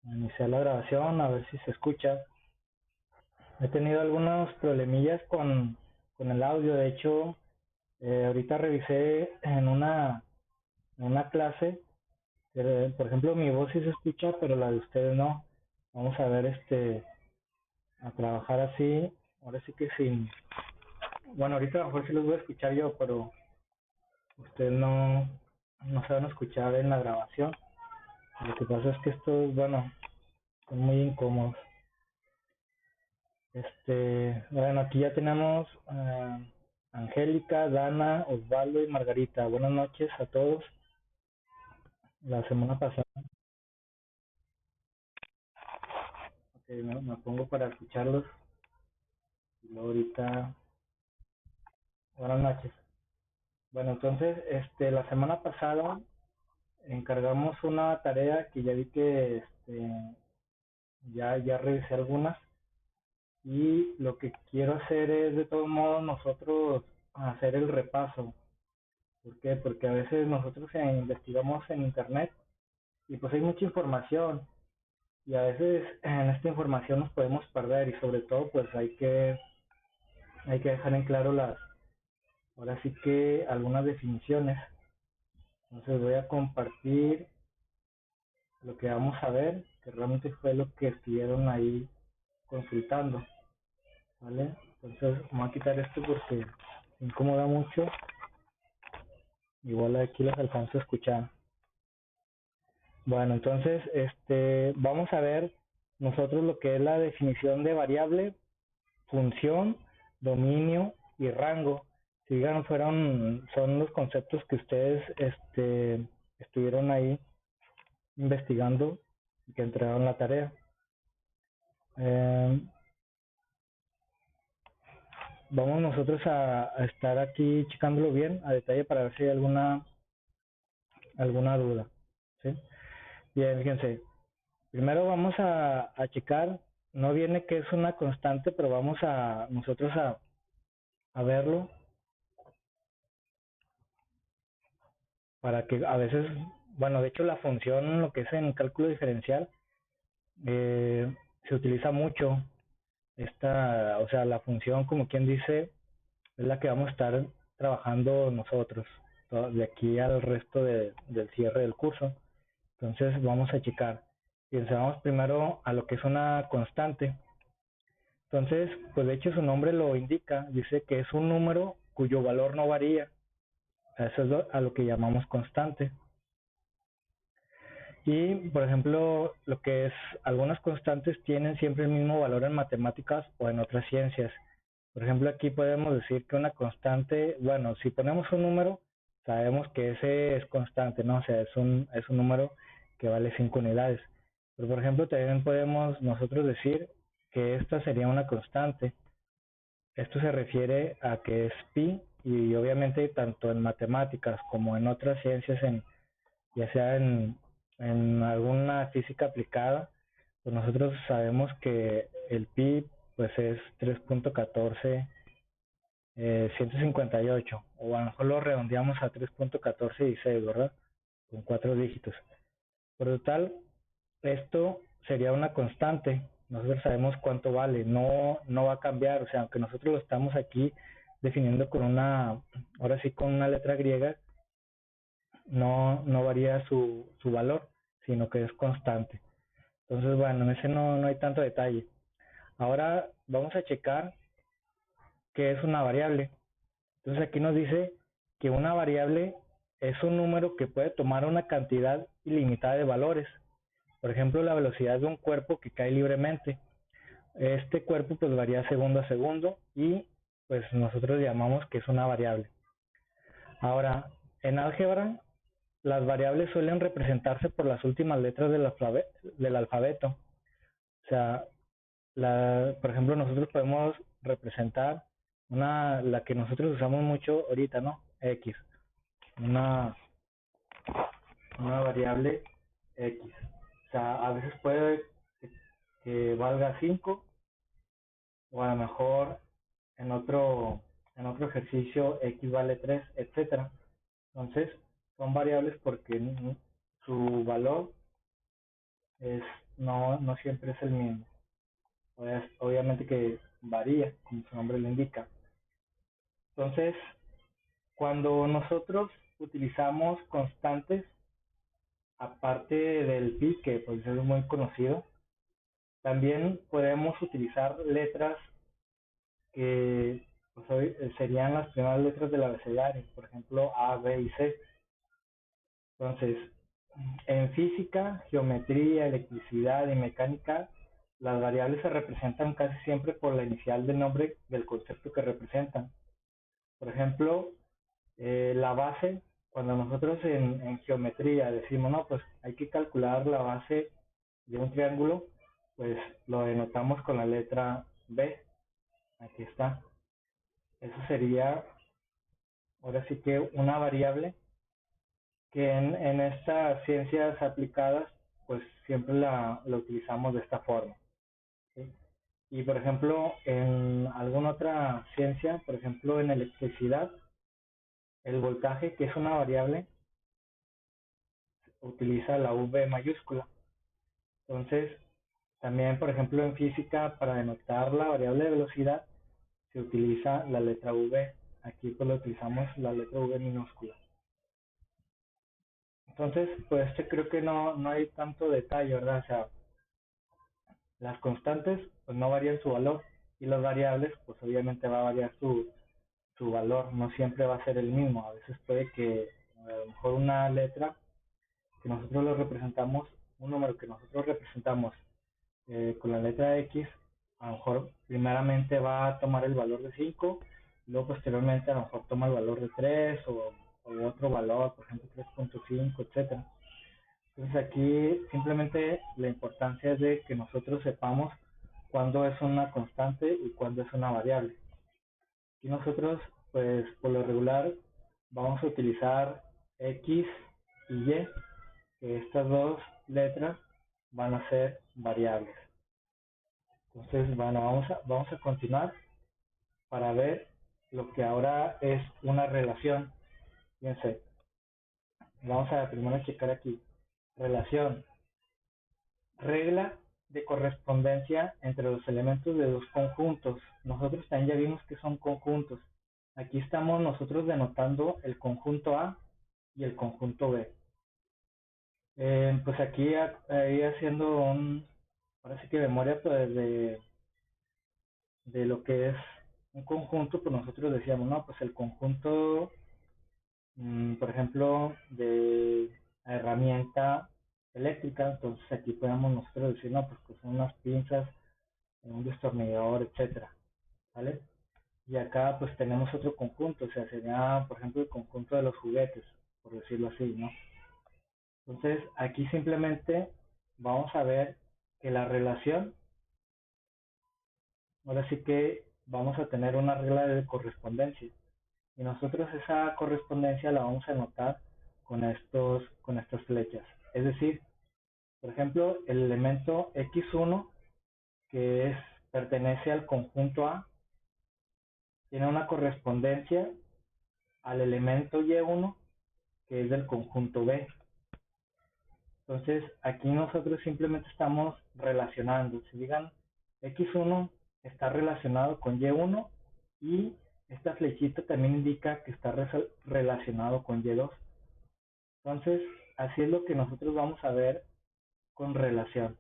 Iniciar la grabación, a ver si se escucha. He tenido algunos problemillas con el audio. De hecho, ahorita revisé en una clase. Por ejemplo, mi voz sí se escucha, pero la de ustedes no. Vamos a ver, a trabajar así. Ahora sí que sin. Bueno, ahorita a lo mejor sí los voy a escuchar yo, pero ustedes no se van a escuchar en la grabación. Lo que pasa es que estos, bueno, son muy incómodos. Bueno, aquí ya tenemos Angélica, Dana, Osvaldo y Margarita. Buenas noches a todos. La semana pasada, ok, me pongo para escucharlos. Y luego ahorita, buenas noches. Bueno, entonces, la semana pasada encargamos una tarea que ya vi que, ya revisé algunas. Y lo que quiero hacer es, de todos modos, nosotros hacer el repaso. ¿Por qué? Porque a veces nosotros investigamos en internet y pues hay mucha información y a veces en esta información nos podemos perder y sobre todo pues hay que dejar en claro ahora sí que algunas definiciones. Entonces voy a compartir lo que vamos a ver, que realmente fue lo que estuvieron ahí consultando, ¿vale? Entonces vamos a quitar esto porque incomoda mucho. Igual aquí los alcanzo a escuchar. Bueno, entonces, vamos a ver nosotros lo que es la definición de variable, función, dominio y rango. Si digan, son los conceptos que ustedes, estuvieron ahí investigando y que entregaron la tarea. Eh, Vamos nosotros a estar aquí checándolo bien a detalle para ver si hay alguna duda, ¿sí? Bien, fíjense. Primero vamos a checar, no viene que es una constante, pero vamos a nosotros a verlo para que a veces, bueno, de hecho la función, lo que es en cálculo diferencial, se utiliza mucho o sea, la función, como quien dice, es la que vamos a estar trabajando nosotros de aquí al resto del cierre del curso. Entonces vamos a checar. Pensamos primero a lo que es una constante. Entonces, pues de hecho su nombre lo indica, dice que es un número cuyo valor no varía. Eso es a lo que llamamos constante. Y, por ejemplo, lo que es, algunas constantes tienen siempre el mismo valor en matemáticas o en otras ciencias. Por ejemplo, aquí podemos decir que una constante, bueno, si ponemos un número, sabemos que ese es constante, ¿no? O sea, es un número que vale 5 unidades. Pero, por ejemplo, también podemos nosotros decir que esta sería una constante. Esto se refiere a que es pi y obviamente tanto en matemáticas como en otras ciencias, ya sea en alguna física aplicada, pues nosotros sabemos que el pi pues es 3.14, 158, o a lo mejor lo redondeamos a 3.1416, ¿verdad? Con 4 dígitos. Por total, esto sería una constante. Nosotros sabemos cuánto vale, no va a cambiar. O sea, aunque nosotros lo estamos aquí definiendo ahora sí con una letra griega, no varía su valor, sino que es constante. Entonces, bueno, en ese no hay tanto detalle. Ahora vamos a checar qué es una variable. Entonces aquí nos dice que una variable es un número que puede tomar una cantidad ilimitada de valores. Por ejemplo, la velocidad de un cuerpo que cae libremente. Este cuerpo pues varía segundo a segundo y pues nosotros llamamos que es una variable. Ahora, en álgebra, las variables suelen representarse por las últimas letras del alfabeto. O sea, por ejemplo, nosotros podemos representar la que nosotros usamos mucho ahorita, ¿no? X, una, una variable X. O sea, a veces puede que valga 5 o a lo mejor en otro ejercicio X vale 3, etcétera. Entonces, son variables porque su valor es no siempre es el mismo. Pues, obviamente que varía, como su nombre lo indica. Entonces, cuando nosotros utilizamos constantes, aparte del pi, que pues es muy conocido, también podemos utilizar letras que pues, hoy, serían las primeras letras del abecedario, por ejemplo A, B y C. Entonces, en física, geometría, electricidad y mecánica, las variables se representan casi siempre por la inicial del nombre del concepto que representan. Por ejemplo, la base, cuando nosotros en geometría decimos, no, pues hay que calcular la base de un triángulo, pues lo denotamos con la letra B. Aquí está. Eso sería, ahora sí que una variable que en estas ciencias aplicadas, pues siempre la utilizamos de esta forma. ¿Sí? Y por ejemplo, en alguna otra ciencia, por ejemplo en electricidad, el voltaje, que es una variable, utiliza la V mayúscula. Entonces, también, por ejemplo, en física, para denotar la variable de velocidad, se utiliza la letra V. Aquí pues lo utilizamos la letra V minúscula. Entonces, pues creo que no hay tanto detalle, ¿verdad? O sea, las constantes pues no varían su valor y las variables pues obviamente va a variar su valor, no siempre va a ser el mismo. A veces puede que a lo mejor una letra que nosotros lo representamos, un número que nosotros representamos con la letra X, a lo mejor primeramente va a tomar el valor de 5, luego posteriormente a lo mejor toma el valor de 3 o otro valor, por ejemplo 3.5, etcétera. Entonces aquí simplemente la importancia es de que nosotros sepamos cuándo es una constante y cuándo es una variable. Y nosotros, pues por lo regular, vamos a utilizar X y Y, que estas dos letras van a ser variables. Entonces, bueno, vamos a continuar para ver lo que ahora es una relación. Fíjense, vamos a primero checar aquí. Relación. Regla de correspondencia entre los elementos de dos conjuntos. Nosotros también ya vimos que son conjuntos. Aquí estamos nosotros denotando el conjunto A y el conjunto B. Pues aquí ahí haciendo ahora sí que memoria pues, de lo que es un conjunto, pues nosotros decíamos, no, pues el conjunto, por ejemplo, de herramienta eléctrica, entonces aquí podemos nosotros decir, no, pues que son unas pinzas, un destornillador, etcétera, ¿vale? Y acá pues tenemos otro conjunto, o sea, sería, por ejemplo, el conjunto de los juguetes, por decirlo así, ¿no? Entonces, aquí simplemente vamos a ver que la relación, ahora sí que vamos a tener una regla de correspondencia. Y nosotros esa correspondencia la vamos a anotar con estas flechas. Es decir, por ejemplo, el elemento X1, que pertenece al conjunto A, tiene una correspondencia al elemento Y1, que es del conjunto B. Entonces, aquí nosotros simplemente estamos relacionando. Si digan X1 está relacionado con Y1 y esta flechita también indica que está relacionado con Y2. Entonces, así es lo que nosotros vamos a ver con relación,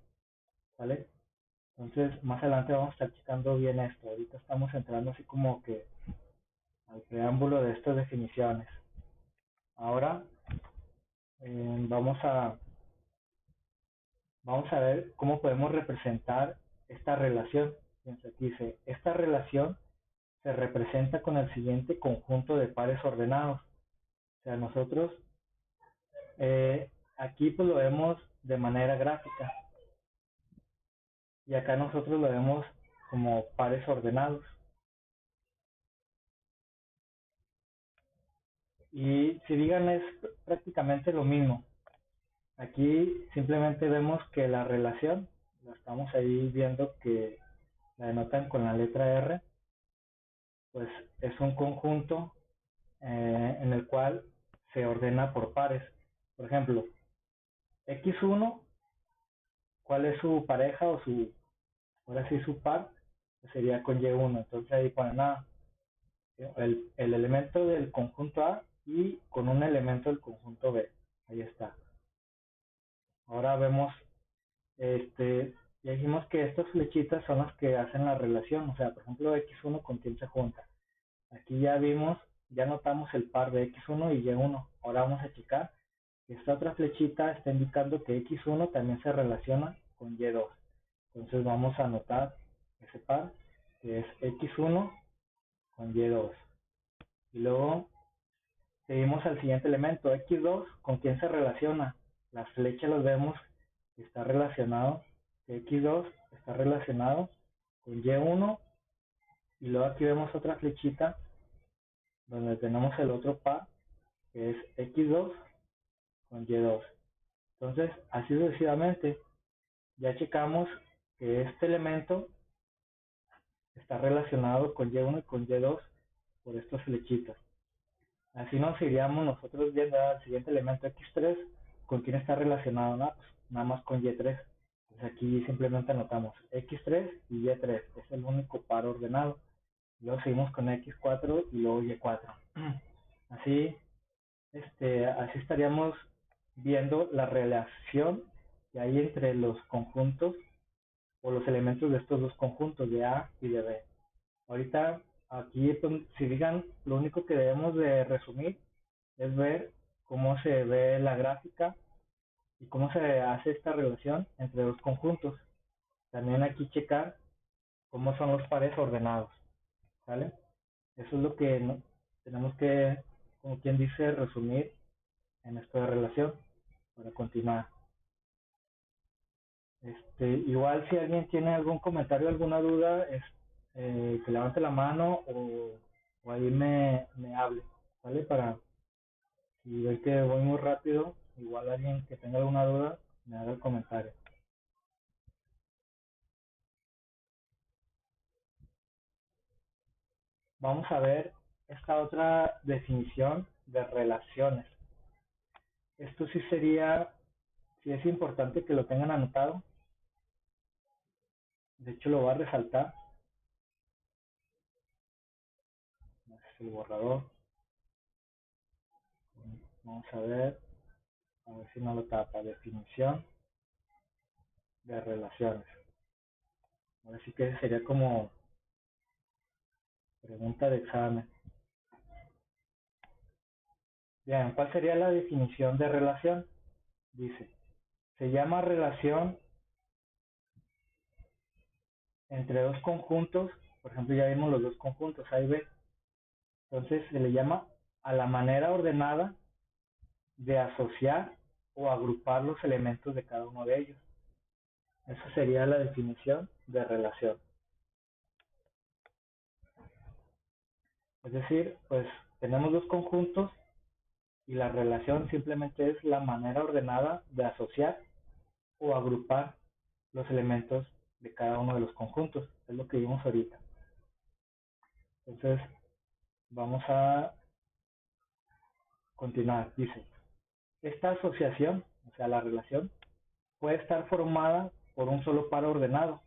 ¿vale? Entonces, más adelante vamos a estar checando bien esto. Ahorita estamos entrando así como que al preámbulo de estas definiciones. Ahora vamos vamos a ver cómo podemos representar esta relación. Fíjense, aquí dice, esta relación se representa con el siguiente conjunto de pares ordenados. O sea, nosotros aquí pues lo vemos de manera gráfica y acá nosotros lo vemos como pares ordenados. Y si digan es prácticamente lo mismo. Aquí simplemente vemos que la relación, la estamos ahí viendo que la denotan con la letra R, pues es un conjunto en el cual se ordena por pares. Por ejemplo, X1 cuál es su pareja o ahora sí su par, que sería con Y1. Entonces ahí ponen el elemento del conjunto A y con un elemento del conjunto B. Ahí está. Ahora vemos, ya dijimos que estas flechitas son las que hacen la relación. O sea, por ejemplo, X1 con quién se junta. Aquí ya vimos, ya notamos el par de X1 y Y1. Ahora vamos a checar que esta otra flechita está indicando que X1 también se relaciona con Y2. Entonces vamos a anotar ese par que es X1 con Y2. Y luego seguimos al siguiente elemento, X2, ¿con quién se relaciona? Las flechas los vemos que está relacionado, que X2 está relacionado con Y1, y luego aquí vemos otra flechita donde tenemos el otro par, que es X2 con Y2. Entonces, así sucesivamente, ya checamos que este elemento está relacionado con Y1 y con Y2 por estas flechitas. Así nos iríamos nosotros viendo al siguiente elemento X3, con quién está relacionado, ¿no? Pues nada más con Y3. Pues aquí simplemente anotamos X3 y Y3, es el único par ordenado. Luego seguimos con X4 y luego Y4. Así, así estaríamos viendo la relación que hay entre los conjuntos o los elementos de estos dos conjuntos, de A y de B. Ahorita, aquí, pues, si digan, lo único que debemos de resumir es ver cómo se ve la gráfica y cómo se hace esta relación entre dos conjuntos. También aquí checar cómo son los pares ordenados, ¿vale? Eso es lo que tenemos que, como quien dice, resumir en esta relación para continuar. Igual si alguien tiene algún comentario, alguna duda, que levante la mano o ahí me hable, ¿vale? Para si ver que voy muy rápido, igual alguien que tenga alguna duda, me haga el comentario. Vamos a ver esta otra definición de relaciones. Esto sí sería, sí es importante que lo tengan anotado. De hecho, lo voy a resaltar. Este es el borrador. Vamos a ver si no lo tapa. Definición de relaciones. Ahora sí que sería como pregunta de examen. Bien, ¿cuál sería la definición de relación? Dice, se llama relación entre dos conjuntos. Por ejemplo, ya vimos los dos conjuntos, A y B. Entonces se le llama a la manera ordenada de asociar o agrupar los elementos de cada uno de ellos. Esa sería la definición de relación. Es decir, pues tenemos dos conjuntos y la relación simplemente es la manera ordenada de asociar o agrupar los elementos de cada uno de los conjuntos. Es lo que vimos ahorita. Entonces, vamos a continuar. Dice, esta asociación, o sea, la relación, puede estar formada por un solo par ordenado,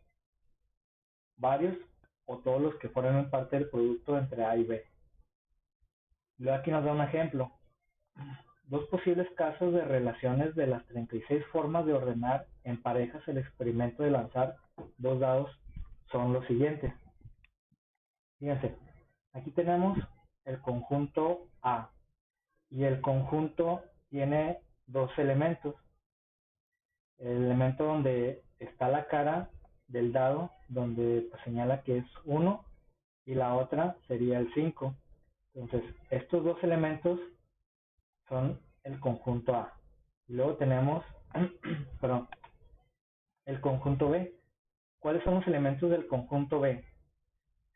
varios o todos los que forman parte del producto entre A y B. Luego aquí nos da un ejemplo. Dos posibles casos de relaciones de las 36 formas de ordenar en parejas el experimento de lanzar dos dados son los siguientes. Fíjense, aquí tenemos el conjunto A y el conjunto tiene dos elementos. El elemento donde está la cara del dado, donde pues, señala que es 1 y la otra sería el 5. Entonces, estos dos elementos son el conjunto A. Y luego tenemos perdón, el conjunto B. ¿Cuáles son los elementos del conjunto B?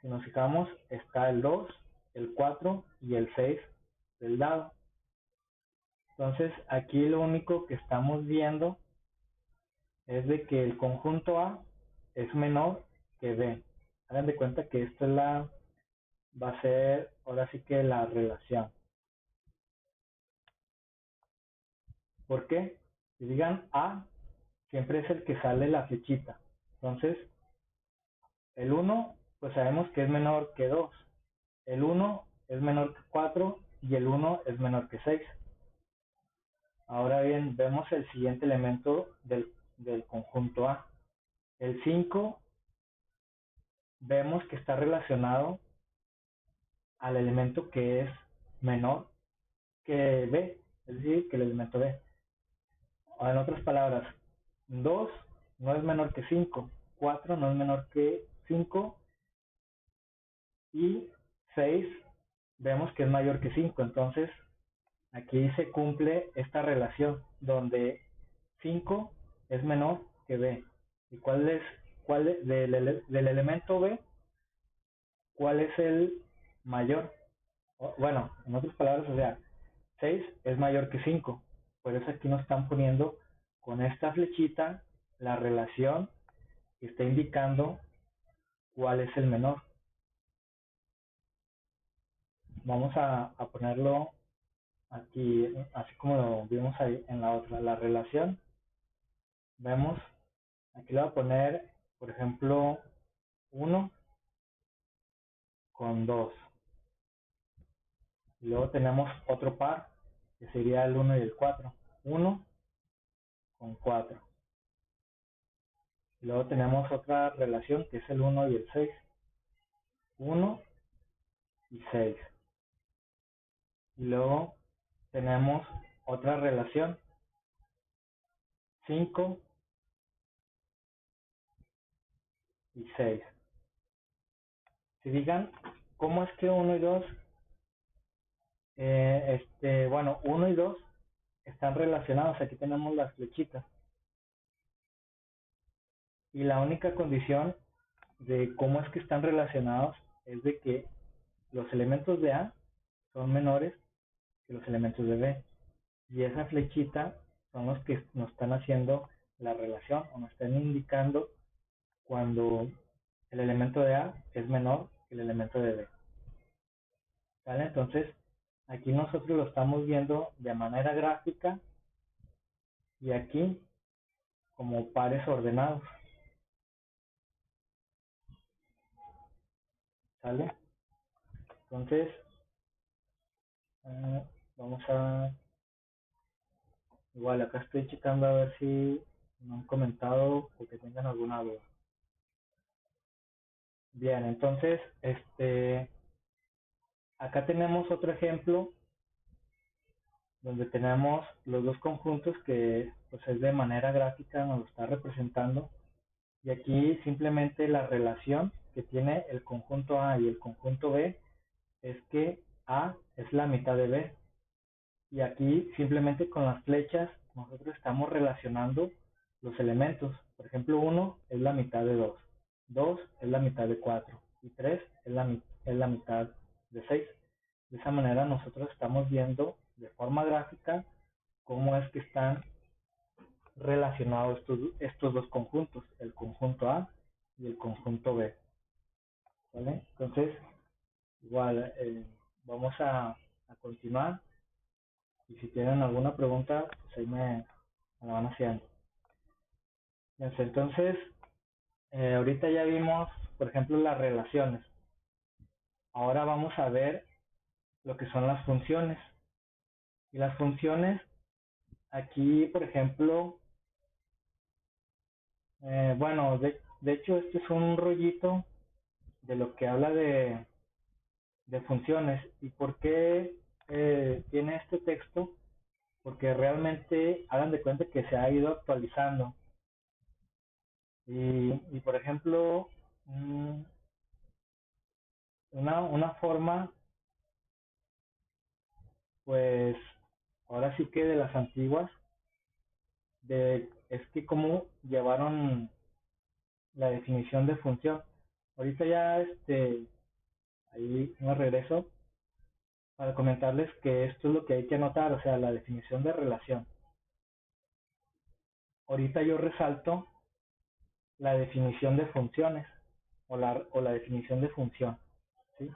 Si nos fijamos, está el 2, el 4 y el 6 del dado. Entonces, aquí lo único que estamos viendo es de que el conjunto A es menor que B. Hagan de cuenta que esto es va a ser ahora sí que la relación. ¿Por qué? Si digan A siempre es el que sale la flechita. Entonces, el uno pues sabemos que es menor que 2. El uno es menor que 4 y el uno es menor que 6. Ahora bien, vemos el siguiente elemento del conjunto A. El 5 vemos que está relacionado al elemento que es menor que B, es decir, que el elemento B. O en otras palabras, 2 no es menor que 5, 4 no es menor que 5 y 6 vemos que es mayor que 5. Entonces, aquí se cumple esta relación donde 5 es menor que B. ¿Y cuál es del elemento B? ¿Cuál es el mayor? Bueno, en otras palabras, o sea, 6 es mayor que 5. Por eso aquí nos están poniendo con esta flechita la relación que está indicando cuál es el menor. Vamos a ponerlo aquí, así como lo vimos ahí en la otra, la relación. Vemos, aquí le voy a poner, por ejemplo, 1 con 2. Y luego tenemos otro par, que sería el 1 y el 4. 1 con 4. Y luego tenemos otra relación, que es el 1 y el 6. 1 y 6. Y luego tenemos otra relación, 5 y 6. Si digan, ¿cómo es que 1 y 2? Bueno, 1 y 2 están relacionados. Aquí tenemos las flechitas. Y la única condición de cómo es que están relacionados es de que los elementos de A son menores que los elementos de B. Y esa flechita son los que nos están haciendo la relación o nos están indicando cuando el elemento de A es menor que el elemento de B. ¿Vale? Entonces, aquí nosotros lo estamos viendo de manera gráfica y aquí como pares ordenados. ¿Sale? Entonces, vamos a... Igual, acá estoy checando a ver si me han comentado o que tengan alguna duda. Bien, entonces, acá tenemos otro ejemplo donde tenemos los dos conjuntos que pues es de manera gráfica, nos lo está representando. Y aquí simplemente la relación que tiene el conjunto A y el conjunto B es que A es la mitad de B. Y aquí simplemente con las flechas nosotros estamos relacionando los elementos. Por ejemplo, 1 es la mitad de 2, 2 es la mitad de 4 y 3 es la mitad de 6. De esa manera nosotros estamos viendo de forma gráfica cómo es que están relacionados estos dos conjuntos, el conjunto A y el conjunto B. ¿Vale? Entonces, igual, vamos a continuar y si tienen alguna pregunta, pues ahí me la van haciendo. Entonces, ahorita ya vimos, por ejemplo, las relaciones. Ahora vamos a ver lo que son las funciones. Y las funciones, aquí, por ejemplo, bueno, de hecho, este es un rollito de lo que habla de funciones. ¿Y por qué tiene este texto? Porque realmente hagan de cuenta que se ha ido actualizando. Y por ejemplo, una forma, pues ahora sí que de las antiguas, es que cómo llevaron la definición de función. Ahorita ya ahí me regreso para comentarles que esto es lo que hay que anotar, o sea, la definición de relación. Ahorita yo resalto la definición de funciones o la definición de función, ¿sí?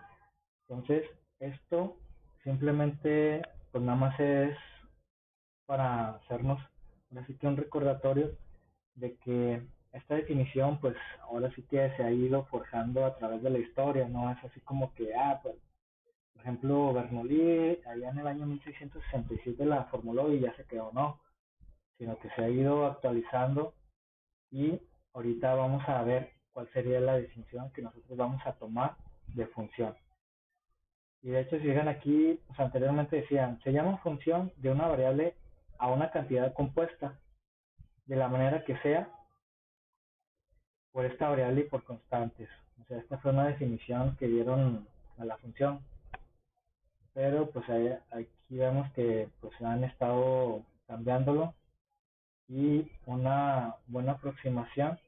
Entonces, esto simplemente, pues nada más es para hacernos, así que un recordatorio de que esta definición pues ahora sí que se ha ido forjando a través de la historia, no es así como que, pues, por ejemplo, Bernoulli allá en el año 1667 la formuló y ya se quedó, no, sino que se ha ido actualizando y ahorita vamos a ver cuál sería la definición que nosotros vamos a tomar de función. Y de hecho, si llegan aquí, pues anteriormente decían, se llama función de una variable a una cantidad compuesta, de la manera que sea, por esta variable y por constantes. O sea, esta fue una definición que dieron a la función. Pero pues aquí vemos que pues han estado cambiándolo y una buena aproximación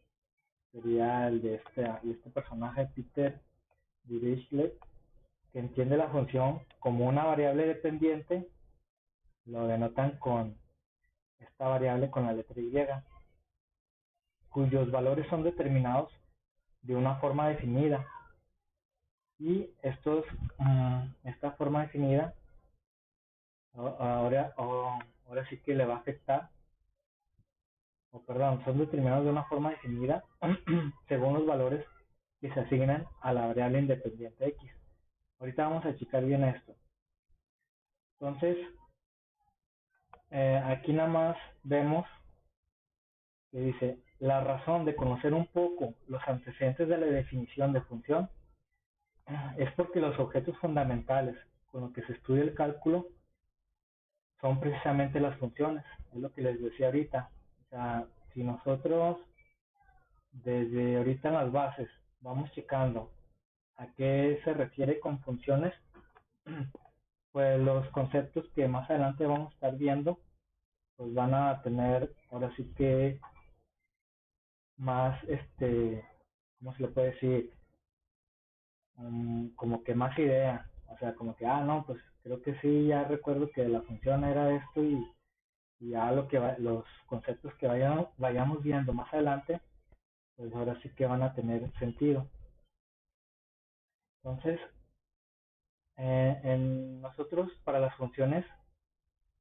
sería el de este personaje Peter Dirichlet, que entiende la función como una variable dependiente, lo denotan con esta variable con la letra Y, cuyos valores son determinados de una forma definida. Y esta forma definida ahora sí que le va a afectar, o perdón, son determinados de una forma definida según los valores que se asignan a la variable independiente X. Ahorita vamos a checar bien esto. Entonces, aquí nada más vemos que dice, la razón de conocer un poco los antecedentes de la definición de función es porque los objetos fundamentales con los que se estudia el cálculo son precisamente las funciones, es lo que les decía ahorita. O sea, si nosotros desde ahorita en las bases vamos checando a qué se refiere con funciones, pues los conceptos que más adelante vamos a estar viendo, pues van a tener ahora sí que más, ¿cómo se le puede decir? Como que más idea, o sea, como que, no, pues creo que sí, ya recuerdo que la función era esto y ya los conceptos que vayamos viendo más adelante, pues ahora sí que van a tener sentido. Entonces, nosotros para las funciones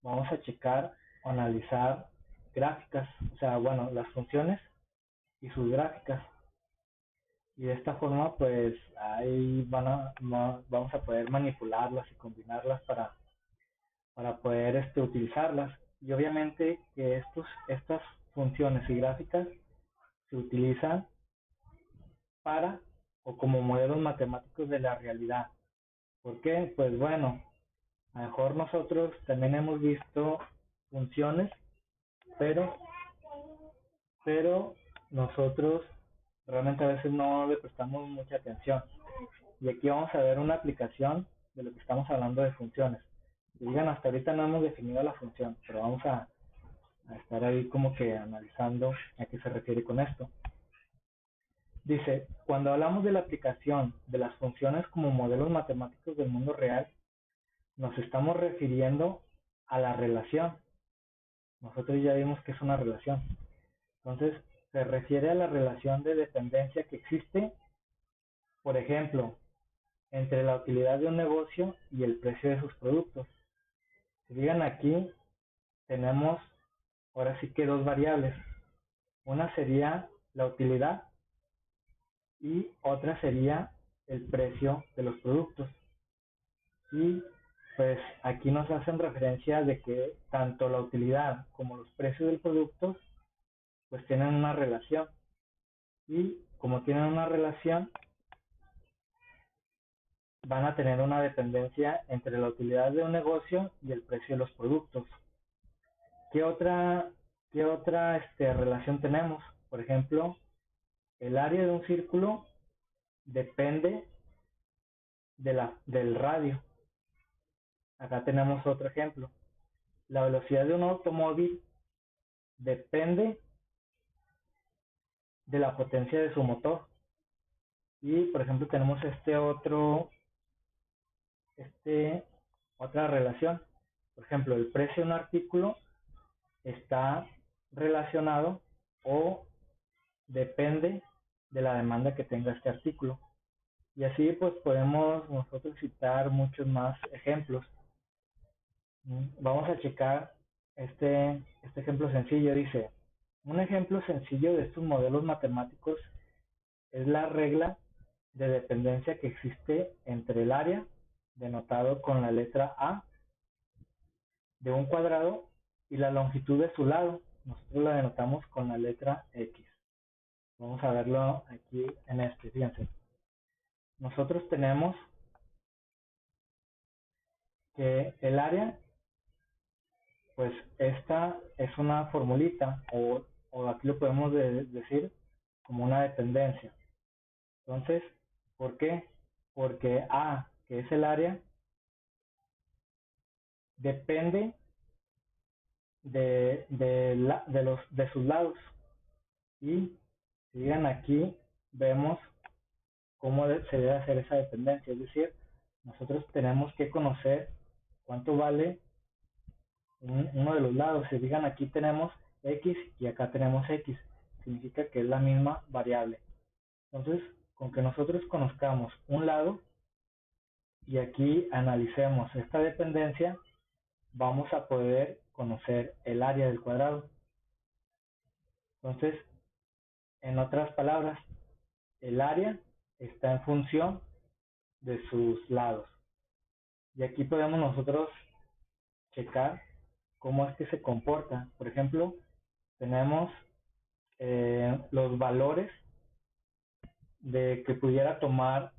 vamos a checar o analizar gráficas, o sea, bueno, las funciones y sus gráficas. Y de esta forma, pues ahí vamos a poder manipularlas y combinarlas para poder utilizarlas. Y obviamente que estas funciones y gráficas se utilizan para o como modelos matemáticos de la realidad. ¿Por qué? Pues bueno, a lo mejor nosotros también hemos visto funciones, pero, pero nosotros realmente a veces no le prestamos mucha atención. Y aquí vamos a ver una aplicación de lo que estamos hablando de funciones. Y digan, hasta ahorita no hemos definido la función, pero vamos a estar ahí como que analizando a qué se refiere con esto. Dice, cuando hablamos de la aplicación de las funciones como modelos matemáticos del mundo real, nos estamos refiriendo a la relación. Nosotros ya vimos que es una relación. Entonces, se refiere a la relación de dependencia que existe, por ejemplo, entre la utilidad de un negocio y el precio de sus productos. Si digan aquí, tenemos ahora sí que dos variables. Una sería la utilidad y otra sería el precio de los productos. Y pues aquí nos hacen referencia de que tanto la utilidad como los precios del producto pues tienen una relación. Y como tienen una relación, van a tener una dependencia entre la utilidad de un negocio y el precio de los productos. ¿Qué otra, relación tenemos? Por ejemplo, el área de un círculo depende del radio. Acá tenemos otro ejemplo. La velocidad de un automóvil depende de la potencia de su motor. Y por ejemplo tenemos otra relación. Por ejemplo, el precio de un artículo está relacionado o depende de la demanda que tenga este artículo. Y así pues podemos nosotros citar muchos más ejemplos. Vamos a checar este ejemplo sencillo. Dice, Un ejemplo sencillo de estos modelos matemáticos es la regla de dependencia que existe entre el área, denotado con la letra A, de un cuadrado y la longitud de su lado. Nosotros la denotamos con la letra X. Vamos a verlo aquí en este, fíjense. Nosotros tenemos que el área, pues esta es una formulita, o aquí lo podemos decir como una dependencia. Entonces, ¿por qué? Porque A, que es el área, depende de sus lados. Y si llegan aquí, vemos cómo se debe hacer esa dependencia. Es decir, nosotros tenemos que conocer cuánto vale uno de los lados. Si digan aquí tenemos X y acá tenemos X, significa que es la misma variable. Entonces, con que nosotros conozcamos un lado y aquí analicemos esta dependencia, vamos a poder conocer el área del cuadrado. Entonces, en otras palabras, el área está en función de sus lados. Y aquí podemos nosotros checar cómo es que se comporta. Por ejemplo, tenemos los valores de que pudiera tomar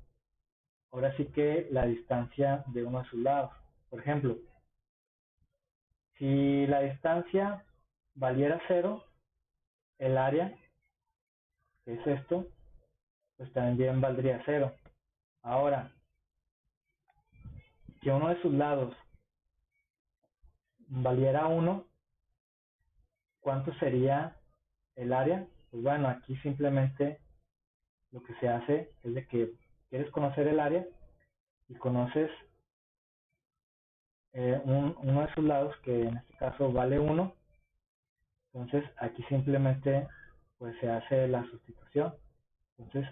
ahora sí que la distancia de uno de sus lados. Por ejemplo, si la distancia valiera 0, el área, que es esto, pues también valdría 0. Ahora, que uno de sus lados valiera 1, ¿cuánto sería el área? Pues bueno, aquí simplemente lo que se hace es de que quieres conocer el área y conoces uno de sus lados, que en este caso vale 1. Entonces aquí simplemente pues se hace la sustitución. Entonces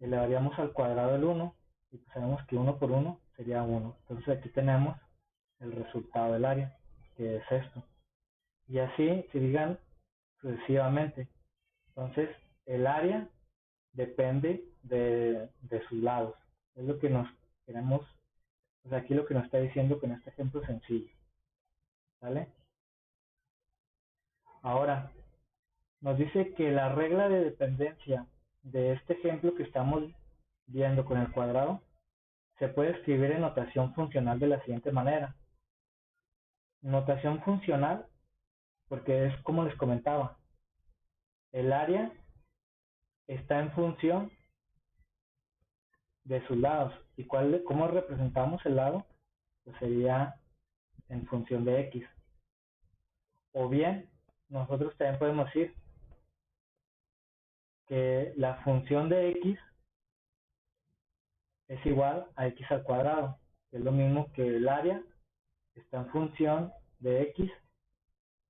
elevaríamos al cuadrado el 1 y pues sabemos que 1 por 1 sería 1. Entonces aquí tenemos el resultado del área, que es esto. Y así se digan sucesivamente. Entonces el área depende de sus lados. Es lo que nos queremos, pues aquí lo que nos está diciendo con este ejemplo sencillo. ¿Vale? Ahora, nos dice que la regla de dependencia de este ejemplo que estamos viendo con el cuadrado se puede escribir en notación funcional de la siguiente manera. Notación funcional, porque es como les comentaba, el área está en función de sus lados. ¿Y cómo representamos el lado? Pues sería en función de X. O bien, nosotros también podemos decir que la función de X es igual a X al cuadrado, que es lo mismo que el área está en función de X.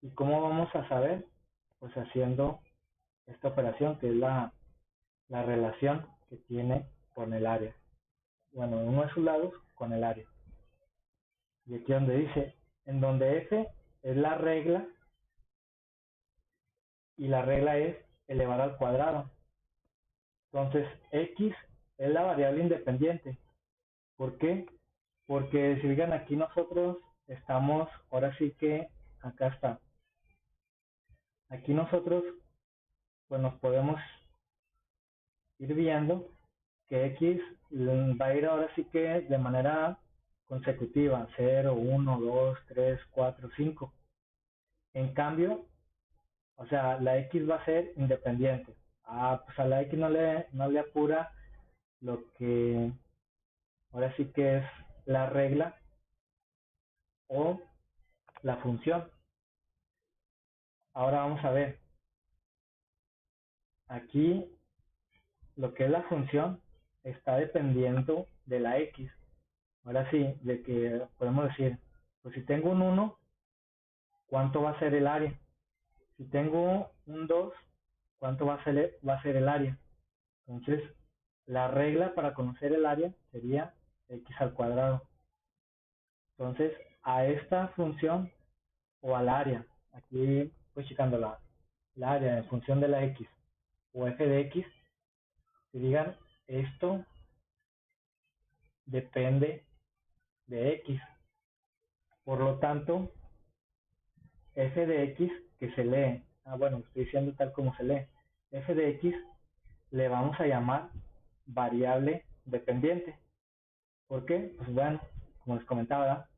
¿Y cómo vamos a saber? Pues haciendo esta operación, que es la relación que tiene con el área. Bueno, uno de sus lados con el área. Y aquí donde dice, en donde F es la regla, y la regla es elevar al cuadrado. Entonces, X es la variable independiente. ¿Por qué? Porque si digan aquí nosotros estamos, ahora sí que, acá está. Aquí nosotros pues nos podemos ir viendo que X va a ir ahora sí que de manera consecutiva, 0, 1, 2, 3, 4, 5. En cambio, o sea, la X va a ser independiente. Pues a la X no le apura lo que ahora sí que es la regla o la función. Ahora vamos a ver, aquí lo que es la función está dependiendo de la X. Ahora sí, de que podemos decir, pues si tengo un 1, ¿cuánto va a ser el área? Si tengo un 2, ¿cuánto va a ser el área? Entonces, la regla para conocer el área sería X al cuadrado. Entonces, a esta función o al área, aquí pues checándola, la área en función de la X o f de X, si digan esto depende de X. Por lo tanto, f de X que se lee, bueno, estoy diciendo tal como se lee, f de X le vamos a llamar variable dependiente. ¿Por qué? Pues bueno, como les comentaba,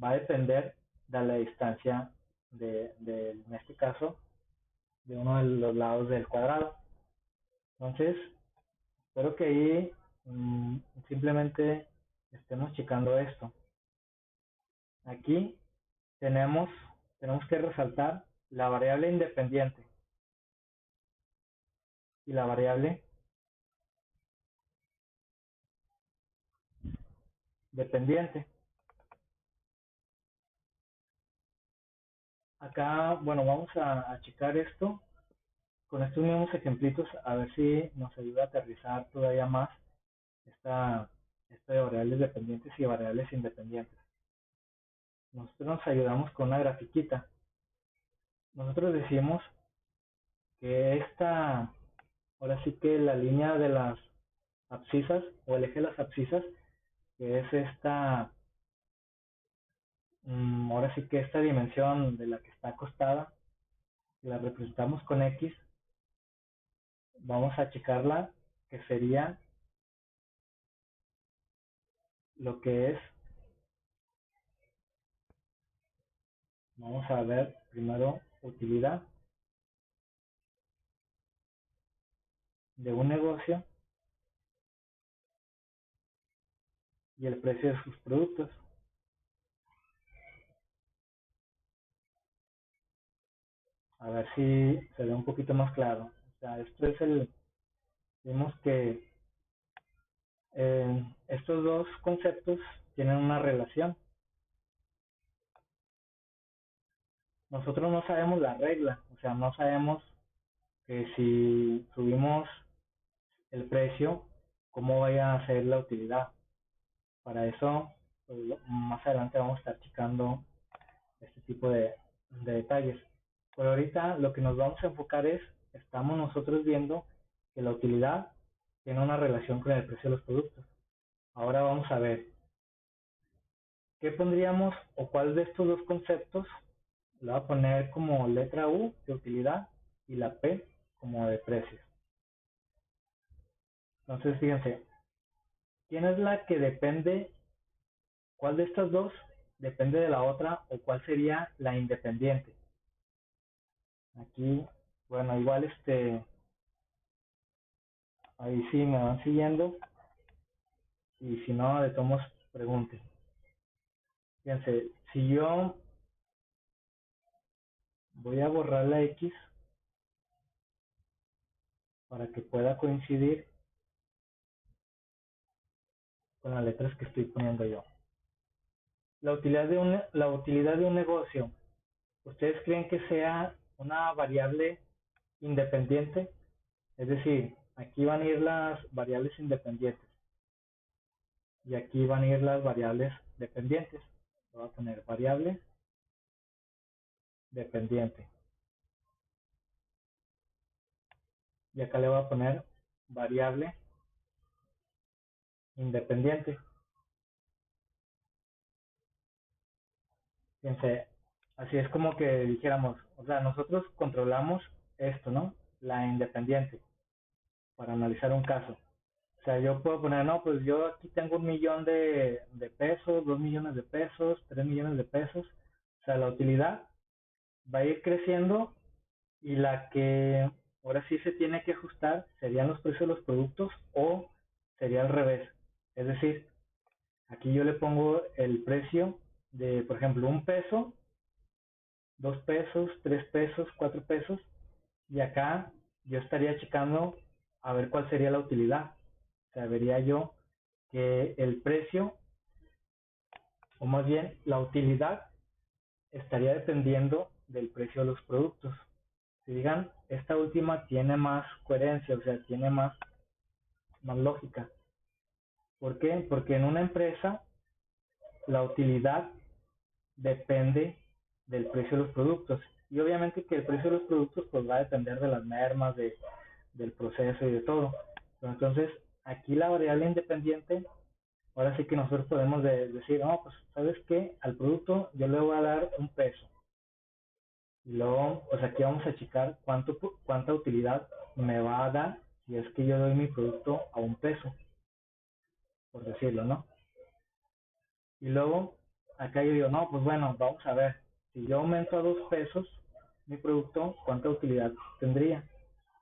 va a depender de la distancia en este caso, de uno de los lados del cuadrado. Entonces, espero que ahí simplemente estemos checando esto. Aquí tenemos que resaltar la variable independiente y la variable dependiente. Acá, bueno, vamos a checar esto con estos mismos ejemplitos a ver si nos ayuda a aterrizar todavía más esta de variables dependientes y variables independientes. Nosotros nos ayudamos con una grafiquita. Nosotros decimos que ahora sí que la línea de las abscisas o el eje de las abscisas, que es ahora sí que esta dimensión de la que está acostada, si la representamos con X, vamos a checarla, que sería lo que es, vamos a ver primero utilidad de un negocio y el precio de sus productos. A ver si se ve un poquito más claro. O sea, esto es vemos que estos dos conceptos tienen una relación. Nosotros no sabemos la regla, o sea, no sabemos que si subimos el precio, cómo vaya a ser la utilidad. Para eso, pues, más adelante vamos a estar checando este tipo de detalles. Por ahorita lo que nos vamos a enfocar estamos nosotros viendo que la utilidad tiene una relación con el precio de los productos. Ahora vamos a ver, ¿qué pondríamos o cuál de estos dos conceptos le voy a poner como letra U de utilidad y la P como de precios? Entonces, fíjense, ¿quién es la que depende? ¿Cuál de estas dos depende de la otra o cuál sería la independiente? Aquí, bueno, igual ahí sí me van siguiendo y si no, de todos pregunten. Fíjense, si yo voy a borrar la X para que pueda coincidir con las letras que estoy poniendo yo. La utilidad de un negocio, ¿ustedes creen que sea una variable independiente? Es decir, aquí van a ir las variables independientes y aquí van a ir las variables dependientes. Voy a poner variable dependiente y acá le voy a poner variable independiente. Fíjense, así es como que dijéramos, o sea, nosotros controlamos esto, ¿no? La independiente para analizar un caso. O sea, yo puedo poner, no, pues yo aquí tengo 1 millón de pesos, 2 millones de pesos, 3 millones de pesos. O sea, la utilidad va a ir creciendo y la que ahora sí se tiene que ajustar serían los precios de los productos o sería al revés. Es decir, aquí yo le pongo el precio de, por ejemplo, 1 peso, 2 pesos, 3 pesos, 4 pesos y acá yo estaría checando a ver cuál sería la utilidad. O sea, vería yo que el precio, o más bien la utilidad, estaría dependiendo del precio de los productos. Si digan, esta última tiene más coherencia, o sea, tiene más lógica. ¿Por qué? Porque en una empresa la utilidad depende del precio de los productos Y obviamente que el precio de los productos pues va a depender de las mermas, del proceso y de todo. Pero entonces, aquí la variable independiente, ahora sí que nosotros podemos decir, no, pues, ¿sabes qué? Al producto yo le voy a dar un peso. Y luego, pues aquí vamos a checar cuánta utilidad me va a dar si es que yo doy mi producto a un peso, por decirlo, ¿no? Y luego, acá yo digo, no, pues bueno, vamos a ver, si yo aumento a 2 pesos mi producto, ¿cuánta utilidad tendría?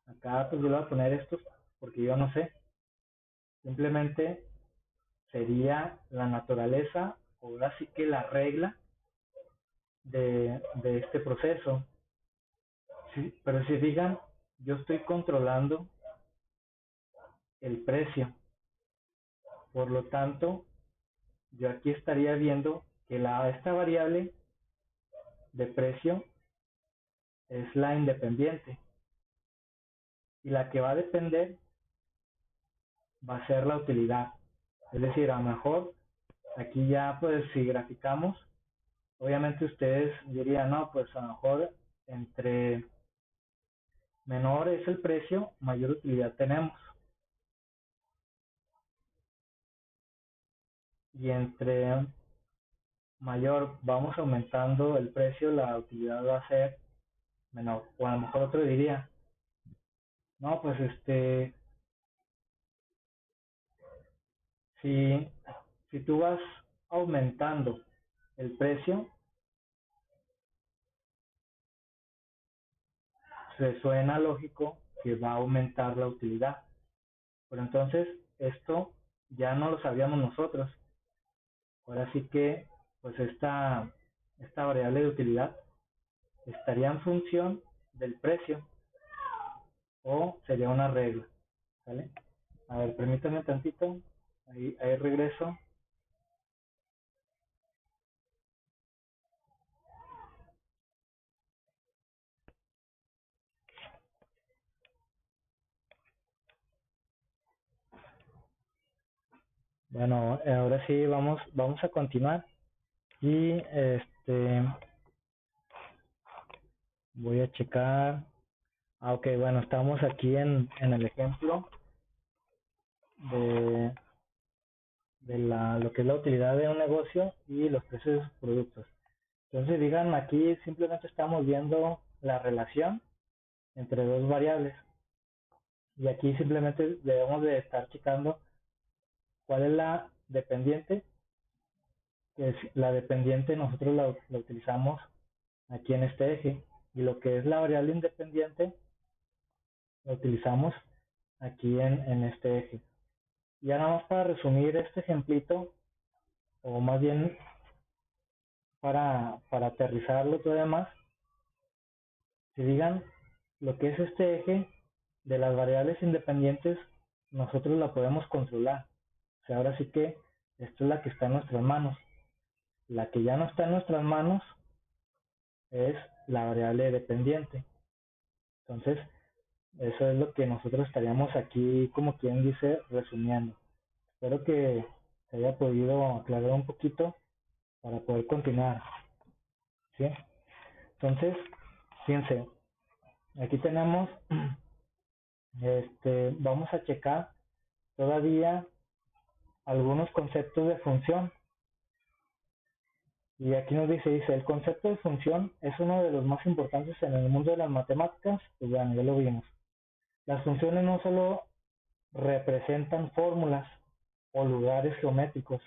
Acá pues yo le voy a poner estos porque yo no sé, simplemente sería la naturaleza o ahora sí que la regla de este proceso. Sí, pero si digan, yo estoy controlando el precio, por lo tanto, yo aquí estaría viendo que esta variable de precio es la independiente y la que va a depender va a ser la utilidad. Es decir, a lo mejor aquí ya pues si graficamos, obviamente ustedes dirían, no, pues a lo mejor entre menor es el precio, mayor utilidad tenemos. Y entre mayor vamos aumentando el precio, la utilidad va a ser menor. O a lo mejor otro diría, no, pues si, si tú vas aumentando el precio, se suena lógico que va a aumentar la utilidad. Pero entonces esto ya no lo sabíamos nosotros. Ahora sí que pues esta variable de utilidad estaría en función del precio o sería una regla. ¿Sale? A ver, permítame tantito. Ahí regreso. Bueno, ahora sí vamos a continuar. Y voy a checar. Ah, ok, bueno, estamos aquí en el ejemplo de, lo que es la utilidad de un negocio y los precios de sus productos. Entonces, digan, aquí simplemente estamos viendo la relación entre dos variables. Y aquí simplemente debemos de estar checando cuál es la dependiente. Que es la dependiente nosotros la utilizamos aquí en este eje. Y lo que es la variable independiente la utilizamos aquí en este eje. Ya nada más para resumir este ejemplito, o más bien para aterrizarlo todavía más, si digan lo que es este eje de las variables independientes, nosotros la podemos controlar. O sea, ahora sí que esta es la que está en nuestras manos. La que ya no está en nuestras manos es la variable dependiente. Entonces, eso es lo que nosotros estaríamos aquí, como quien dice, resumiendo. Espero que se haya podido aclarar un poquito para poder continuar. ¿Sí? Entonces, fíjense, aquí tenemos, vamos a checar todavía algunos conceptos de función. Y aquí nos dice, el concepto de función es uno de los más importantes en el mundo de las matemáticas. Pues bueno, ya lo vimos. Las funciones no solo representan fórmulas o lugares geométricos,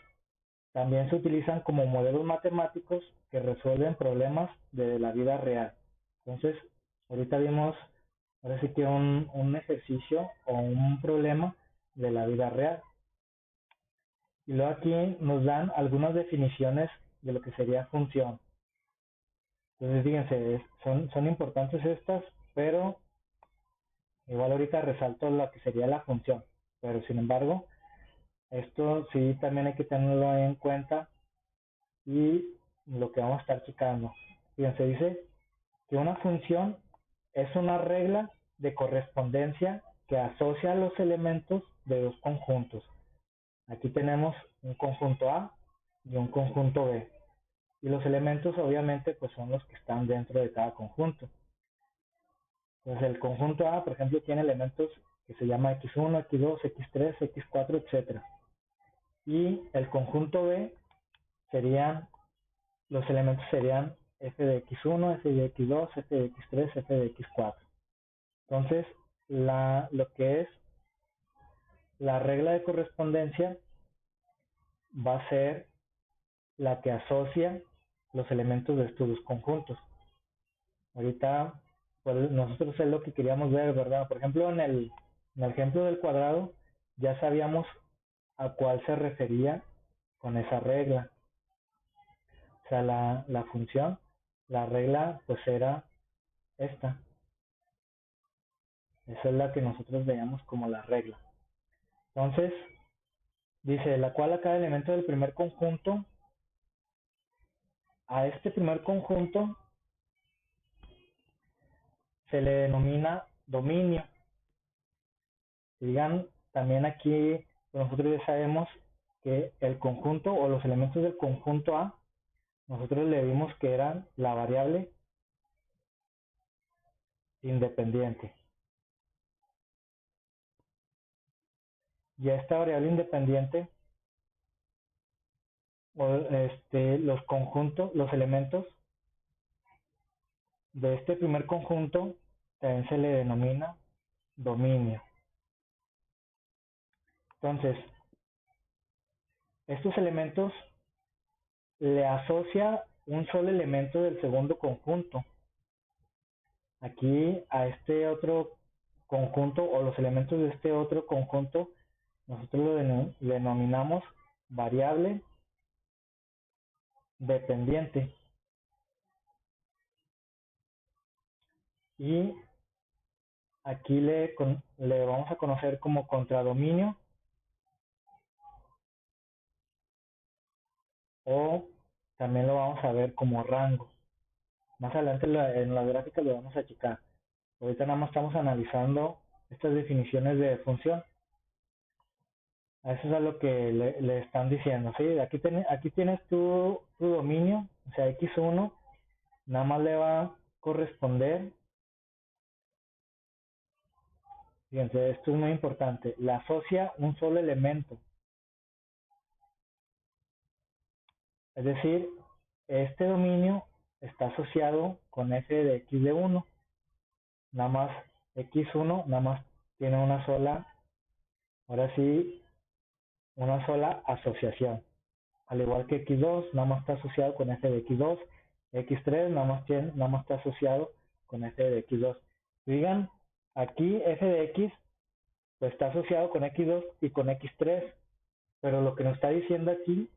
también se utilizan como modelos matemáticos que resuelven problemas de la vida real. Entonces, ahorita vimos, ahora sí que un ejercicio o un problema de la vida real. Y luego aquí nos dan algunas definiciones de lo que sería función. Entonces, fíjense, son importantes estas, pero igual ahorita resalto lo que sería la función. Pero sin embargo, esto sí también hay que tenerlo en cuenta y lo que vamos a estar checando. Fíjense, dice que una función es una regla de correspondencia que asocia los elementos de dos conjuntos. Aquí tenemos un conjunto A y un conjunto B. y los elementos obviamente pues son los que están dentro de cada conjunto. Entonces el conjunto A, por ejemplo, tiene elementos que se llama x1, x2, x3, x4, etcétera. Y el conjunto B los elementos serían f de x1, f de x2, f de x3, f de x4. Entonces, lo que es la regla de correspondencia va a ser la que asocia los elementos de estos dos conjuntos. Ahorita, pues nosotros es lo que queríamos ver, ¿verdad? Por ejemplo, en el ejemplo del cuadrado, ya sabíamos a cuál se refería con esa regla. O sea, la función, la regla, pues era esta. Esa es la que nosotros veíamos como la regla. Entonces, dice, la cual a cada elemento del primer conjunto, a este primer conjunto se le denomina dominio. Digan, también aquí nosotros ya sabemos que el conjunto o los elementos del conjunto A, nosotros le vimos que eran la variable independiente. Y a esta variable independiente, los elementos de este primer conjunto también se le denomina dominio. Entonces, estos elementos le asocia un solo elemento del segundo conjunto. Aquí a este otro conjunto o los elementos de este otro conjunto nosotros lo denominamos variable dependiente. Y aquí le vamos a conocer como contradominio o también lo vamos a ver como rango. Más adelante en la gráfica lo vamos a checar. Ahorita nada más estamos analizando estas definiciones de función. Eso es a lo que le están diciendo. ¿Sí? Aquí tienes tu dominio, o sea, x1, nada más le va a corresponder. Fíjense, esto es muy importante. Le asocia un solo elemento. Es decir, este dominio está asociado con f de x de 1. Nada más x1, nada más tiene una sola, ahora sí, una sola asociación. Al igual que x2, nada más está asociado con f de x2. x3 nada más está asociado con f de x2. Digan, aquí f de x pues está asociado con x2 y con x3, pero lo que nos está diciendo aquí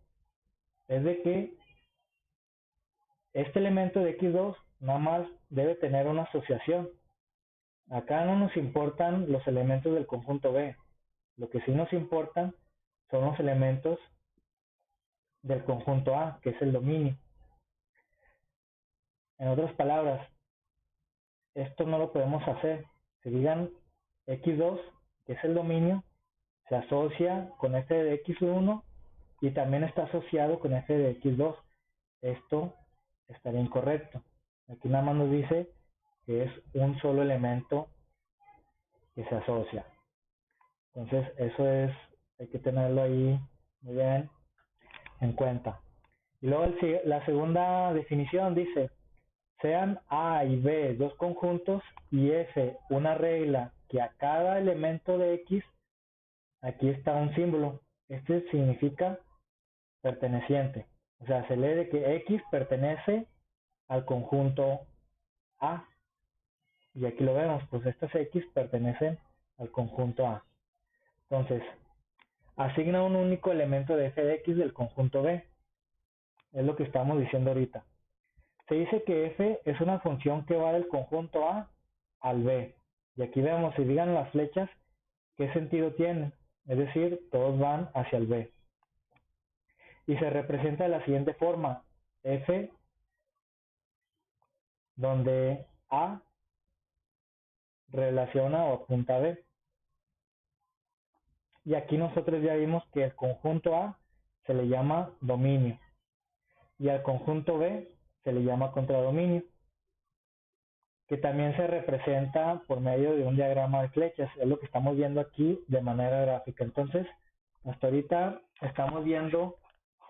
es de que este elemento de x2 nada más debe tener una asociación. Acá no nos importan los elementos del conjunto B, lo que sí nos importan son los elementos del conjunto A, que es el dominio. En otras palabras, esto no lo podemos hacer. Si digan x2, que es el dominio, se asocia con f de x1 y también está asociado con f de x2. Esto estaría incorrecto. Aquí nada más nos dice que es un solo elemento que se asocia. Entonces, hay que tenerlo ahí muy bien en cuenta. Y luego la segunda definición dice, sean A y B dos conjuntos y F una regla que a cada elemento de X, aquí está un símbolo, este significa perteneciente, o sea, se lee de que X pertenece al conjunto A, y aquí lo vemos, pues estas X pertenecen al conjunto A. Entonces, asigna un único elemento de f de x del conjunto B, es lo que estamos diciendo ahorita. Se dice que f es una función que va del conjunto A al B. Y aquí vemos, si digan las flechas, qué sentido tienen. Es decir, todos van hacia el B. Y se representa de la siguiente forma. F, donde A relaciona o apunta a B. Y aquí nosotros ya vimos que el conjunto A se le llama dominio. y al conjunto B se le llama contradominio, que también se representa por medio de un diagrama de flechas. Es lo que estamos viendo aquí de manera gráfica. Entonces, hasta ahorita estamos viendo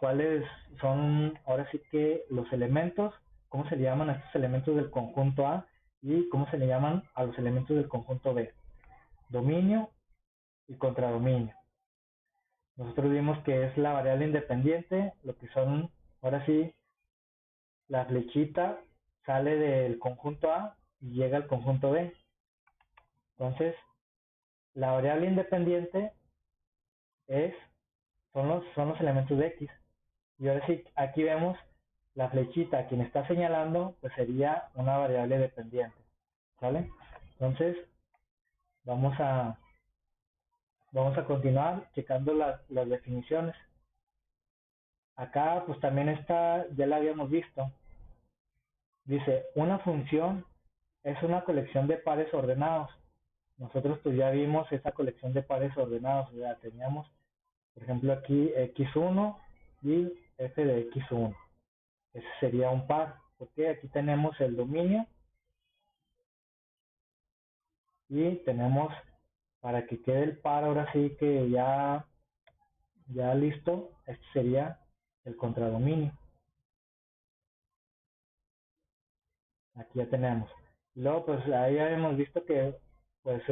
cuáles son ahora sí que los elementos, cómo se le llaman a estos elementos del conjunto A y cómo se le llaman a los elementos del conjunto B. Dominio y contradominio. Nosotros vimos que es la variable independiente, lo que son, ahora sí, la flechita sale del conjunto A y llega al conjunto B. Entonces, la variable independiente es, son los elementos de X. Y ahora sí, aquí vemos la flechita, quien está señalando, pues sería una variable dependiente. ¿Sale? Entonces, vamos a, vamos a continuar checando las definiciones. Acá, pues también está, ya la habíamos visto. Dice, una función es una colección de pares ordenados. Nosotros pues ya vimos esa colección de pares ordenados. Ya teníamos, por ejemplo, aquí x1 y f de x1. Ese sería un par, porque aquí tenemos el dominio y tenemos, para que quede el par ahora sí que ya listo, este sería el contradominio. Aquí ya tenemos. Luego pues ahí ya hemos visto que pues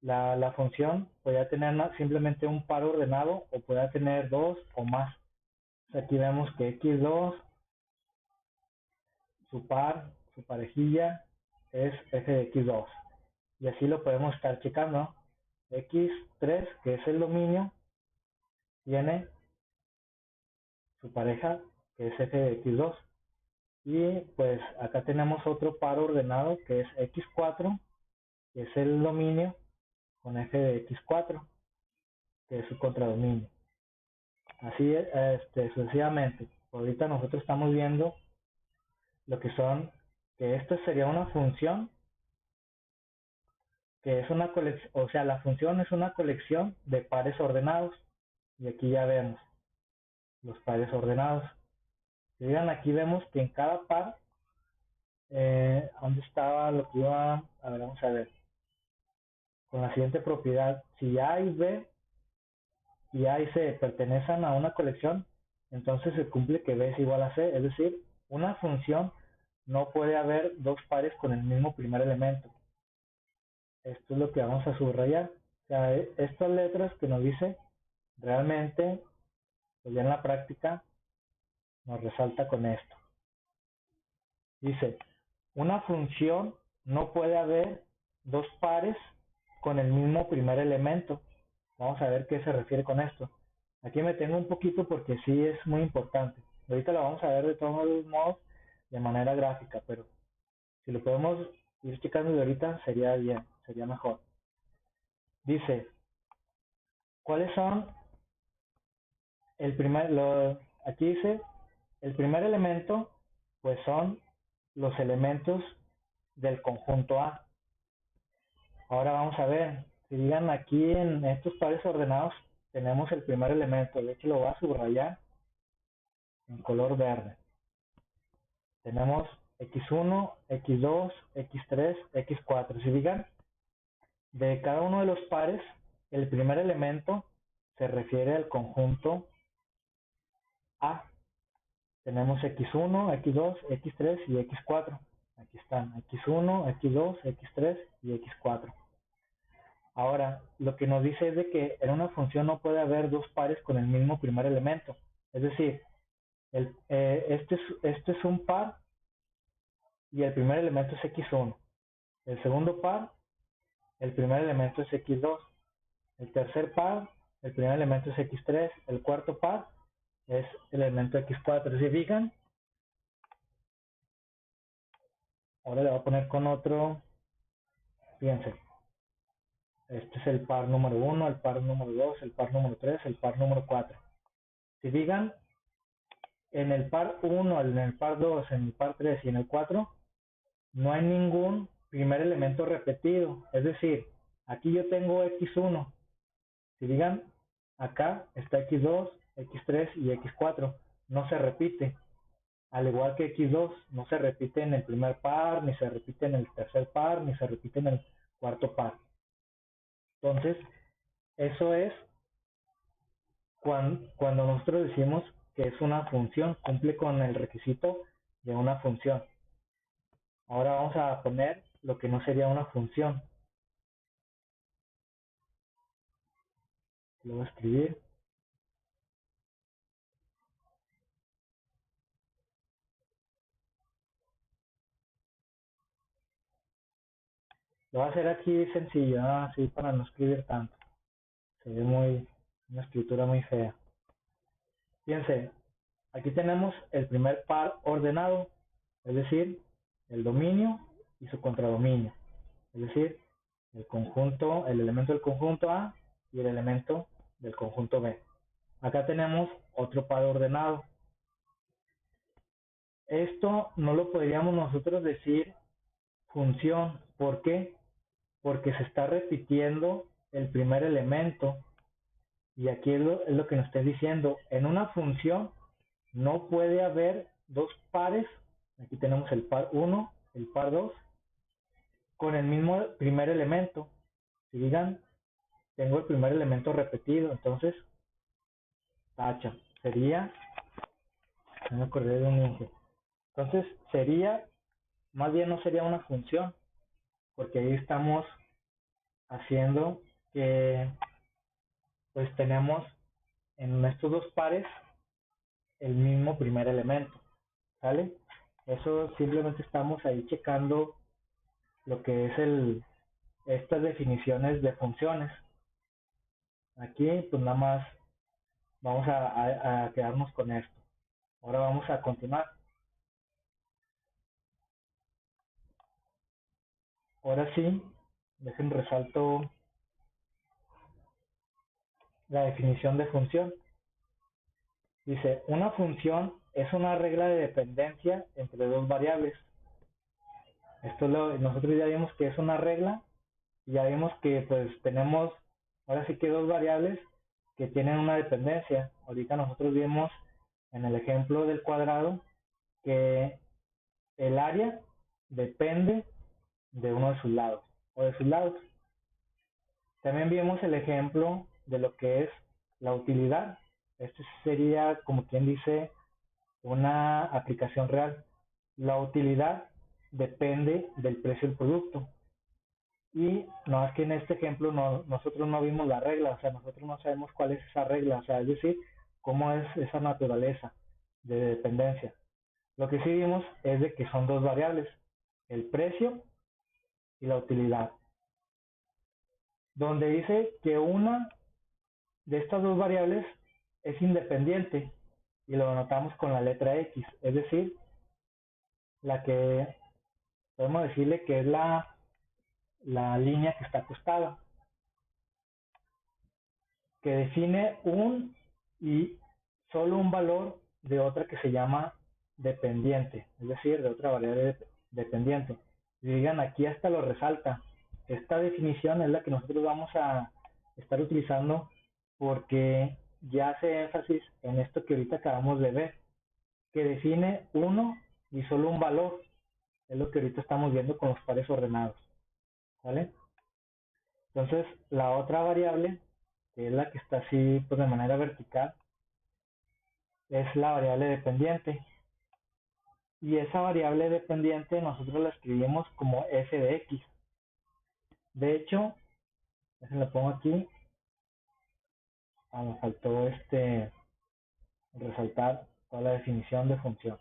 la función podría tener simplemente un par ordenado o podría tener dos o más. Aquí vemos que x2, su par, su parejilla es f de x2. Y así lo podemos estar checando. x3, que es el dominio, tiene su pareja, que es f de x2. Y pues acá tenemos otro par ordenado, que es x4, que es el dominio, con f de x4, que es su contradominio. Así sucesivamente. Ahorita nosotros estamos viendo lo que son, que esto sería una función, que es una colección, o sea, la función es una colección de pares ordenados. Y aquí ya vemos los pares ordenados. Si vean, aquí vemos que en cada par, ¿dónde estaba lo que iba? A ver, vamos a ver. Con la siguiente propiedad, si A y B y A y C pertenecen a una colección, entonces se cumple que B es igual a C, es decir, una función no puede haber dos pares con el mismo primer elemento. Esto es lo que vamos a subrayar. O sea, estas letras que nos dice, realmente, pues ya en la práctica, nos resalta con esto. Dice, una función no puede haber dos pares con el mismo primer elemento. Vamos a ver qué se refiere con esto. Aquí me tengo un poquito porque sí es muy importante. Ahorita lo vamos a ver de todos modos de manera gráfica, pero si lo podemos ir checando de ahorita sería bien, sería mejor. Dice, ¿cuáles son aquí dice, el primer elemento, pues son los elementos del conjunto A. Ahora vamos a ver, si digan aquí en estos pares ordenados, tenemos el primer elemento, de hecho lo voy a subrayar en color verde. Tenemos x1, x2, x3, x4. Si digan, de cada uno de los pares, el primer elemento se refiere al conjunto A. Tenemos x1, x2, x3 y x4. Aquí están, x1, x2, x3 y x4. Ahora, lo que nos dice es de que en una función no puede haber dos pares con el mismo primer elemento. Es decir, este es un par y el primer elemento es x1. El segundo par, el primer elemento es x2. El tercer par, el primer elemento es x3. El cuarto par es el elemento x4. ¿Se fijan? Ahora le voy a poner con otro. Fíjense. Este es el par número 1, el par número 2, el par número 3, el par número 4. Si digan, en el par 1, en el par 2, en el par 3 y en el 4, no hay ningún primer elemento repetido. Es decir, aquí yo tengo x1. Si digan, acá está x2, x3 y x4. no se repite, al igual que x2 no se repite en el primer par, ni se repite en el tercer par, ni se repite en el cuarto par. Entonces, eso es cuando nosotros decimos que es una función, cumple con el requisito de una función. Ahora vamos a poner lo que no sería una función. Lo voy a escribir. Lo voy a hacer aquí sencillo, ¿no? Así para no escribir tanto. Se ve una escritura muy fea. Fíjense, aquí tenemos el primer par ordenado, es decir, el dominio y su contradominio. Es decir, el conjunto, el elemento del conjunto A y el elemento del conjunto B. Acá tenemos otro par ordenado. Esto no lo podríamos nosotros decir función. ¿Por qué? Porque se está repitiendo el primer elemento. Y aquí es lo que nos está diciendo. En una función no puede haber dos pares. Aquí tenemos el par 1, el par 2, con el mismo primer elemento. Si digan, tengo el primer elemento repetido, entonces tacha. Sería, no me acordé de un índice. Entonces sería, más bien no sería una función, porque ahí estamos haciendo que pues tenemos en estos dos pares el mismo primer elemento, ¿sale? Eso simplemente estamos ahí checando lo que es estas definiciones de funciones. Aquí pues nada más vamos a quedarnos con esto. Ahora vamos a continuar. Ahora sí, dejen resalto la definición de función. Dice, una función es una regla de dependencia entre dos variables. Nosotros ya vimos que es una regla, y ya vimos que pues tenemos, ahora sí que dos variables que tienen una dependencia. Ahorita nosotros vimos en el ejemplo del cuadrado que el área depende de uno de sus lados o de sus lados. También vimos el ejemplo de lo que es la utilidad. Este sería, como quien dice, una aplicación real. La utilidad depende del precio del producto. Y no es que en este ejemplo nosotros no vimos la regla, o sea, nosotros no sabemos cuál es esa regla, o sea, es decir, cómo es esa naturaleza de dependencia. Lo que sí vimos es de que son dos variables, el precio y la utilidad, donde dice que una de estas dos variables es independiente y lo anotamos con la letra X, es decir, la que podemos decirle que es la línea que está acostada, que define un y solo un valor de otra que se llama dependiente, es decir, de otra variable dependiente. Y digan, aquí hasta lo resalta. Esta definición es la que nosotros vamos a estar utilizando porque ya hace énfasis en esto que ahorita acabamos de ver, que define uno y solo un valor. Es lo que ahorita estamos viendo con los pares ordenados. ¿Vale? Entonces, la otra variable, que es la que está así pues, de manera vertical, es la variable dependiente. Y esa variable dependiente nosotros la escribimos como f de x. De hecho, déjenme pongo aquí. Me faltó resaltar toda la definición de función.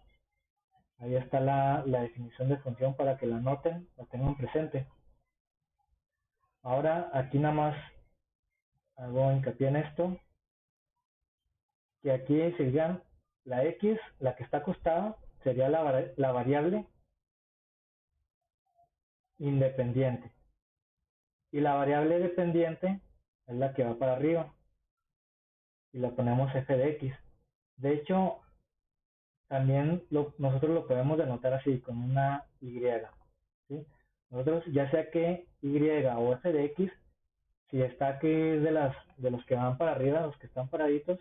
Ahí está la definición de función para que la noten, la tengan presente. Ahora aquí nada más hago hincapié en esto, que aquí serían la x, la que está acostada, sería la variable independiente. Y la variable dependiente es la que va para arriba. Y la ponemos f de x. De hecho, también nosotros lo podemos denotar así, con una y. ¿Sí? Nosotros, ya sea que y o f de x, si está que es de los que van para arriba, los que están paraditos,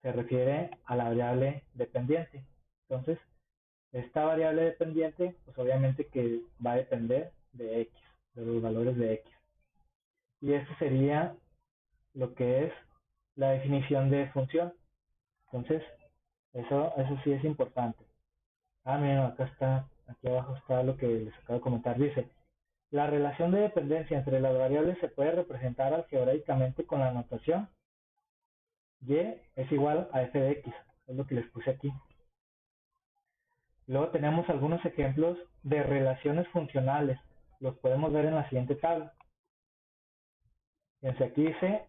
se refiere a la variable dependiente. Entonces, esta variable dependiente, pues obviamente que va a depender de x, de los valores de x. Y esto sería lo que es la definición de función. Entonces, eso sí es importante. Miren, acá está, aquí abajo está lo que les acabo de comentar. Dice, la relación de dependencia entre las variables se puede representar algebraicamente con la notación y es igual a f de x. Es lo que les puse aquí. Luego tenemos algunos ejemplos de relaciones funcionales. Los podemos ver en la siguiente tabla. Fíjense, aquí dice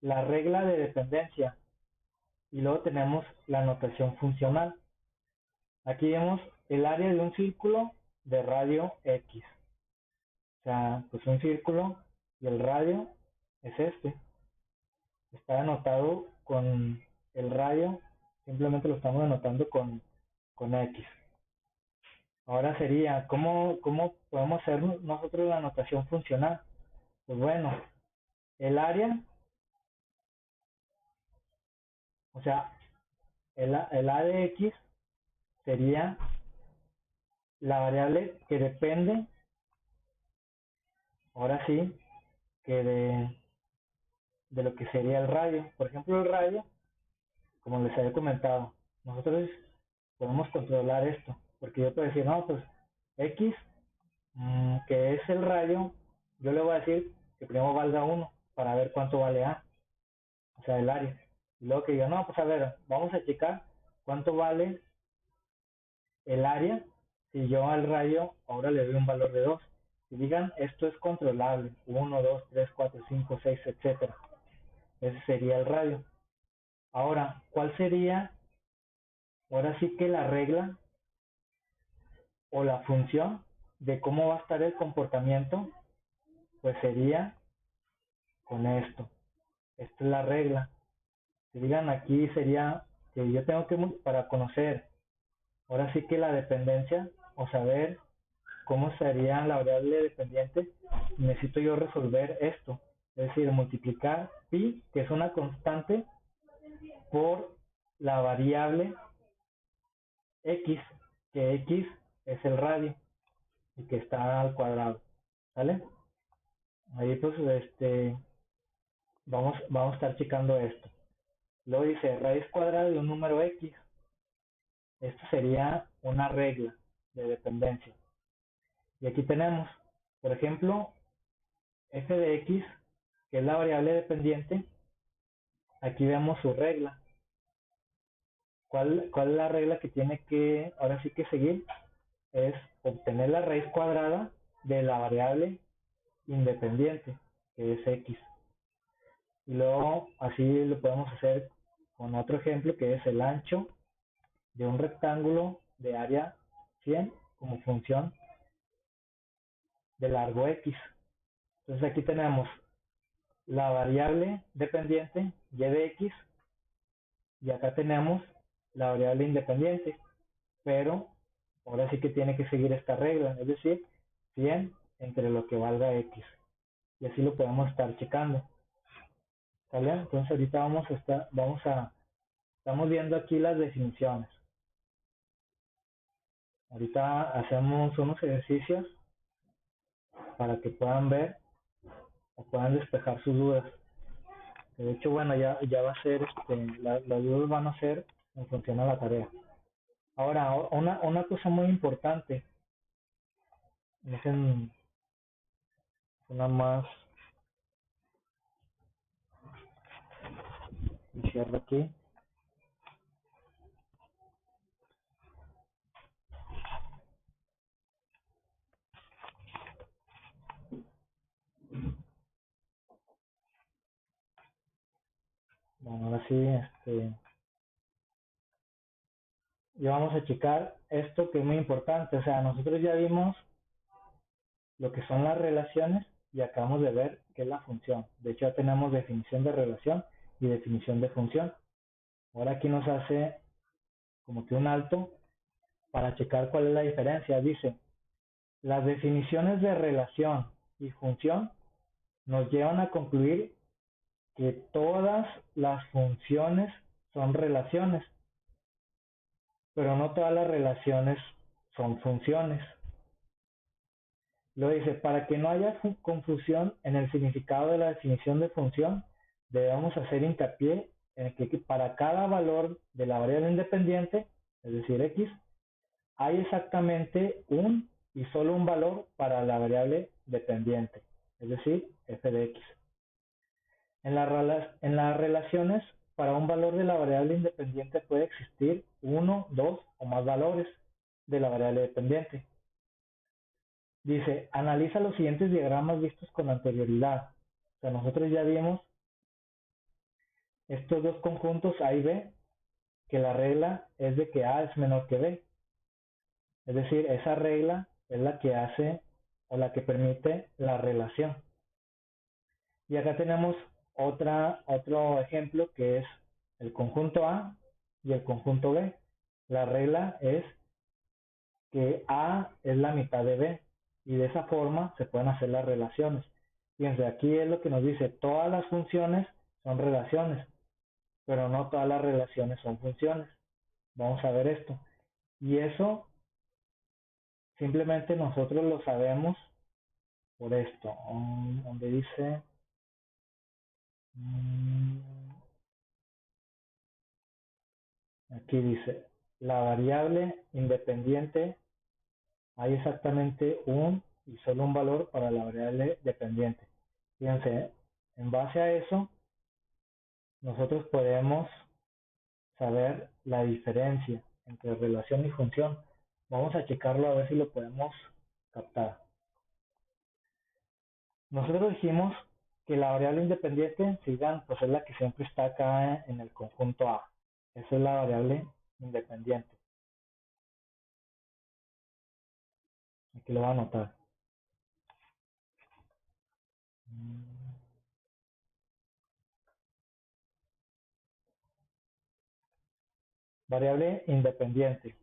la regla de dependencia y luego tenemos la notación funcional. Aquí vemos el área de un círculo de radio x. O sea, pues un círculo y el radio es este. Está anotado con el radio, simplemente lo estamos anotando con x. Ahora sería, ¿cómo podemos hacer nosotros la notación funcional? Pues bueno, el área, o sea, el a de x sería la variable que depende, ahora sí, que de lo que sería el radio. Por ejemplo, el radio, como les había comentado, nosotros podemos controlar esto, porque yo puedo decir, no, pues x, que es el radio, yo le voy a decir que primero valga 1 para ver cuánto vale a, o sea, el área. Y luego que diga, no, pues a ver, vamos a checar cuánto vale el área si yo al radio ahora le doy un valor de 2. Y digan, esto es controlable, 1, 2, 3, 4, 5, 6, etcétera. Ese sería el radio. Ahora, ¿cuál sería ahora sí que la regla o la función de cómo va a estar el comportamiento? Pues sería con esto. Esta es la regla. Si digan, aquí sería que yo tengo que, para conocer ahora sí que la dependencia o saber cómo sería la variable dependiente, necesito yo resolver esto. Es decir, multiplicar pi, que es una constante, por la variable x, que x es el radio y que está al cuadrado. ¿Sale? Ahí pues vamos a estar checando esto. Luego dice raíz cuadrada de un número x. Esto sería una regla de dependencia. Y aquí tenemos, por ejemplo, f de x, que es la variable dependiente. Aquí vemos su regla. ¿Cuál es la regla que tiene que, ahora sí que seguir? Es obtener la raíz cuadrada de la variable independiente, que es x. Y luego así lo podemos hacer con otro ejemplo, que es el ancho de un rectángulo de área 100 como función de largo x. Entonces aquí tenemos la variable dependiente y de x y acá tenemos la variable independiente, pero ahora sí que tiene que seguir esta regla, es decir, 100 entre lo que valga x. Y así lo podemos estar checando. ¿Sale? Entonces ahorita estamos viendo aquí las definiciones. Ahorita hacemos unos ejercicios para que puedan ver o puedan despejar sus dudas. De hecho, bueno, ya va a ser, las dudas van a ser en función a la tarea. Ahora, una cosa muy importante, dejen una más, y cierro aquí. Bueno, ahora sí, ya vamos a checar esto que es muy importante. O sea, nosotros ya vimos lo que son las relaciones y acabamos de ver qué es la función. De hecho, ya tenemos definición de relación y definición de función. Ahora aquí nos hace como que un alto para checar cuál es la diferencia. Dice, las definiciones de relación y función nos llevan a concluir que todas las funciones son relaciones, pero no todas las relaciones son funciones. Lo dice, para que no haya confusión en el significado de la definición de función, debemos hacer hincapié en que para cada valor de la variable independiente, es decir, x, hay exactamente un y solo un valor para la variable dependiente, es decir, f de x. En las relaciones, para un valor de la variable independiente puede existir uno, dos o más valores de la variable dependiente. Dice, analiza los siguientes diagramas vistos con anterioridad. O sea, nosotros ya vimos estos dos conjuntos A y B, que la regla es de que A es menor que B. Es decir, esa regla es la que hace o la que permite la relación. Y acá tenemos otro ejemplo que es el conjunto A y el conjunto B. La regla es que A es la mitad de B y de esa forma se pueden hacer las relaciones. Fíjense, aquí es lo que nos dice, todas las funciones son relaciones, pero no todas las relaciones son funciones. Vamos a ver esto. Y eso simplemente nosotros lo sabemos por esto, donde dice, aquí dice, la variable independiente, hay exactamente un y solo un valor para la variable dependiente. Fíjense, en base a eso, nosotros podemos saber la diferencia entre relación y función. Vamos a checarlo a ver si lo podemos captar. Nosotros dijimos que la variable independiente, sigan, pues es la que siempre está acá en el conjunto A. Esa es la variable independiente. Aquí lo voy a anotar. Variable independiente.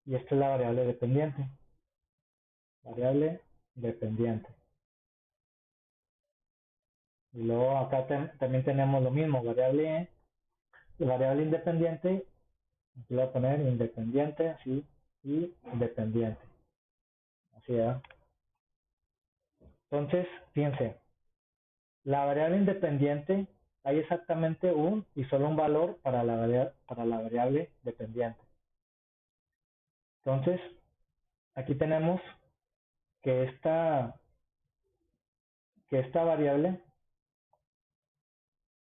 Y esta es la variable dependiente. Variable dependiente. Y luego acá también tenemos lo mismo, variable independiente. Aquí le voy a poner independiente, así, y dependiente. Así es. Entonces, fíjense, la variable independiente hay exactamente un y solo un valor para la variable dependiente. Entonces, aquí tenemos que esta variable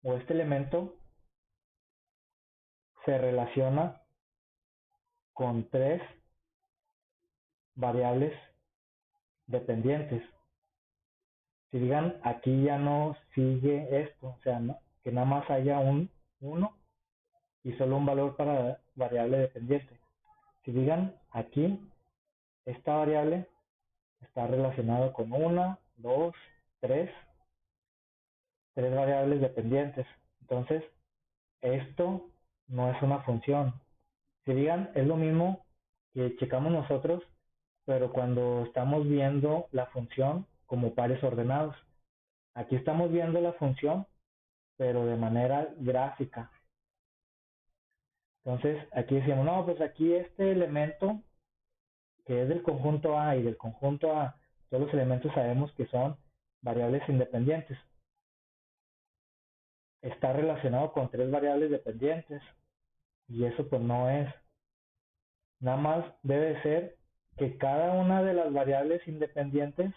o este elemento se relaciona con tres variables dependientes. Si digan, aquí ya no sigue esto, o sea, que nada más haya un 1 y solo un valor para variable dependiente. Si digan, aquí esta variable está relacionada con una, dos, tres variables dependientes. Entonces, esto no es una función. Si digan, es lo mismo que checamos nosotros, pero cuando estamos viendo la función como pares ordenados. Aquí estamos viendo la función, pero de manera gráfica. Entonces, aquí decimos, no, pues aquí este elemento que es del conjunto A y del conjunto A, todos los elementos sabemos que son variables independientes. Está relacionado con tres variables dependientes y eso pues no es. Nada más debe ser que cada una de las variables independientes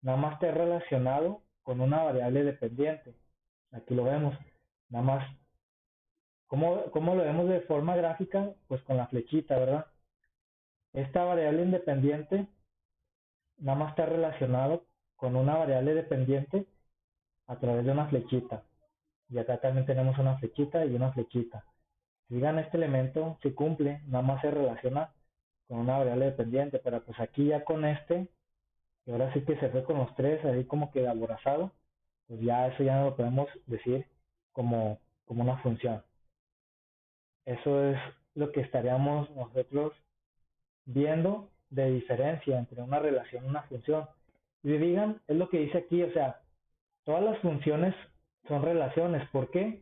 nada más esté relacionado con una variable dependiente. Aquí lo vemos. Nada más. ¿Cómo lo vemos de forma gráfica? Pues con la flechita, ¿verdad? Esta variable independiente nada más está relacionado con una variable dependiente a través de una flechita. Y acá también tenemos una flechita y una flechita. Si digan, este elemento si cumple, nada más se relaciona con una variable dependiente, pero pues aquí ya con este, y ahora sí que se fue con los tres, ahí como que aborazado, pues ya eso ya no lo podemos decir como una función. Eso es lo que estaríamos nosotros viendo de diferencia entre una relación y una función. Y digan, es lo que dice aquí, o sea, todas las funciones son relaciones. ¿Por qué?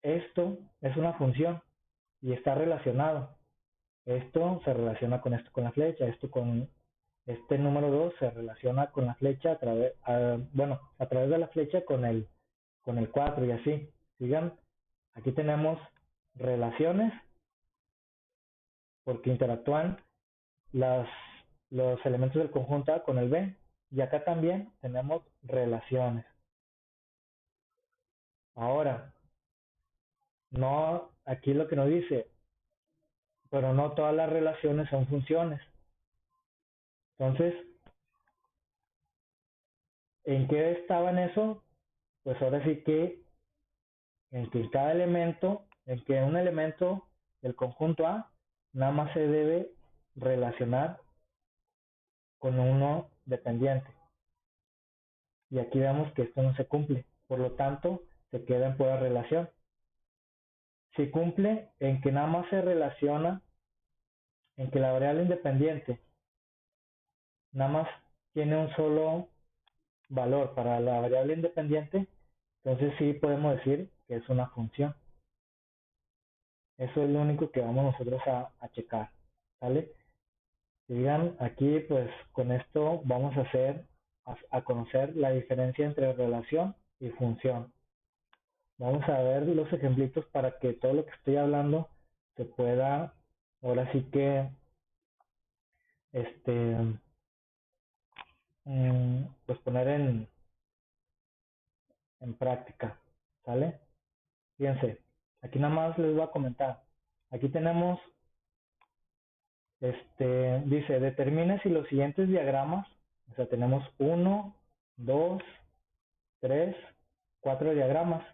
esto es una función y está relacionado. Esto se relaciona con esto con la flecha, esto con este número 2 se relaciona con la flecha a través de la flecha con el 4 y así. Sigan, aquí tenemos relaciones porque interactúan las, los elementos del conjunto A con el B. Y acá también tenemos relaciones. Ahora, no, aquí lo que nos dice, pero no todas las relaciones son funciones. Entonces, ¿en qué estaba en eso? Pues ahora sí que en que cada elemento, en que un elemento del conjunto A nada más se debe relacionar con uno dependiente. Y aquí vemos que esto no se cumple. Por lo tanto, se queda en pura relación. Si cumple en que nada más se relaciona, en que la variable independiente nada más tiene un solo valor para la variable independiente, entonces sí podemos decir que es una función. Eso es lo único que vamos nosotros a checar, ¿vale? Digan, aquí pues con esto vamos a a conocer la diferencia entre relación y función. Vamos a ver los ejemplitos para que todo lo que estoy hablando se pueda, ahora sí que, este, pues poner en práctica, ¿sale? Fíjense, aquí nada más les voy a comentar. Aquí tenemos, dice, determine si los siguientes diagramas, o sea, tenemos 1, 2, 3, 4 diagramas.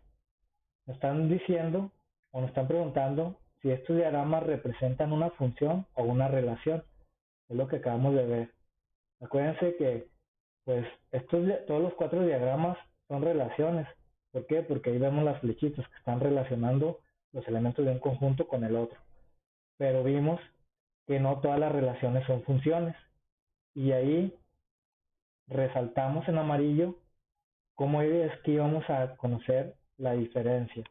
Nos están diciendo o nos están preguntando si estos diagramas representan una función o una relación. Es lo que acabamos de ver. Acuérdense que pues todos los 4 diagramas son relaciones. ¿Por qué? Porque ahí vemos las flechitas que están relacionando los elementos de un conjunto con el otro. Pero vimos que no todas las relaciones son funciones. Y ahí resaltamos en amarillo cómo es que íbamos a conocer la diferencia.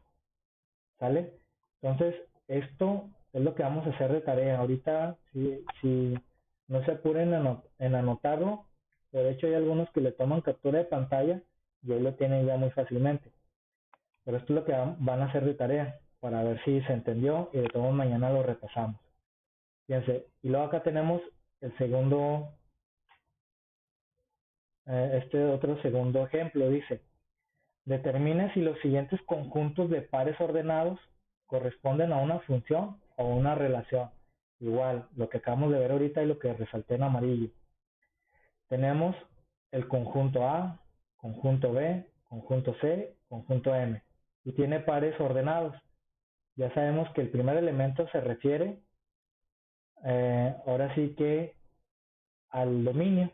¿Sale? Entonces, esto es lo que vamos a hacer de tarea. Ahorita, si no se apuren en anotarlo, de hecho hay algunos que le toman captura de pantalla y ahí lo tienen ya muy fácilmente. Pero esto es lo que van a hacer de tarea para ver si se entendió y de todo mañana lo repasamos. Fíjense, y luego acá tenemos el segundo, otro segundo ejemplo, dice, determine si los siguientes conjuntos de pares ordenados corresponden a una función o una relación. Igual, lo que acabamos de ver ahorita y lo que resalté en amarillo. Tenemos el conjunto A, conjunto B, conjunto C, conjunto M. Y tiene pares ordenados. Ya sabemos que el primer elemento se refiere, ahora sí que al dominio.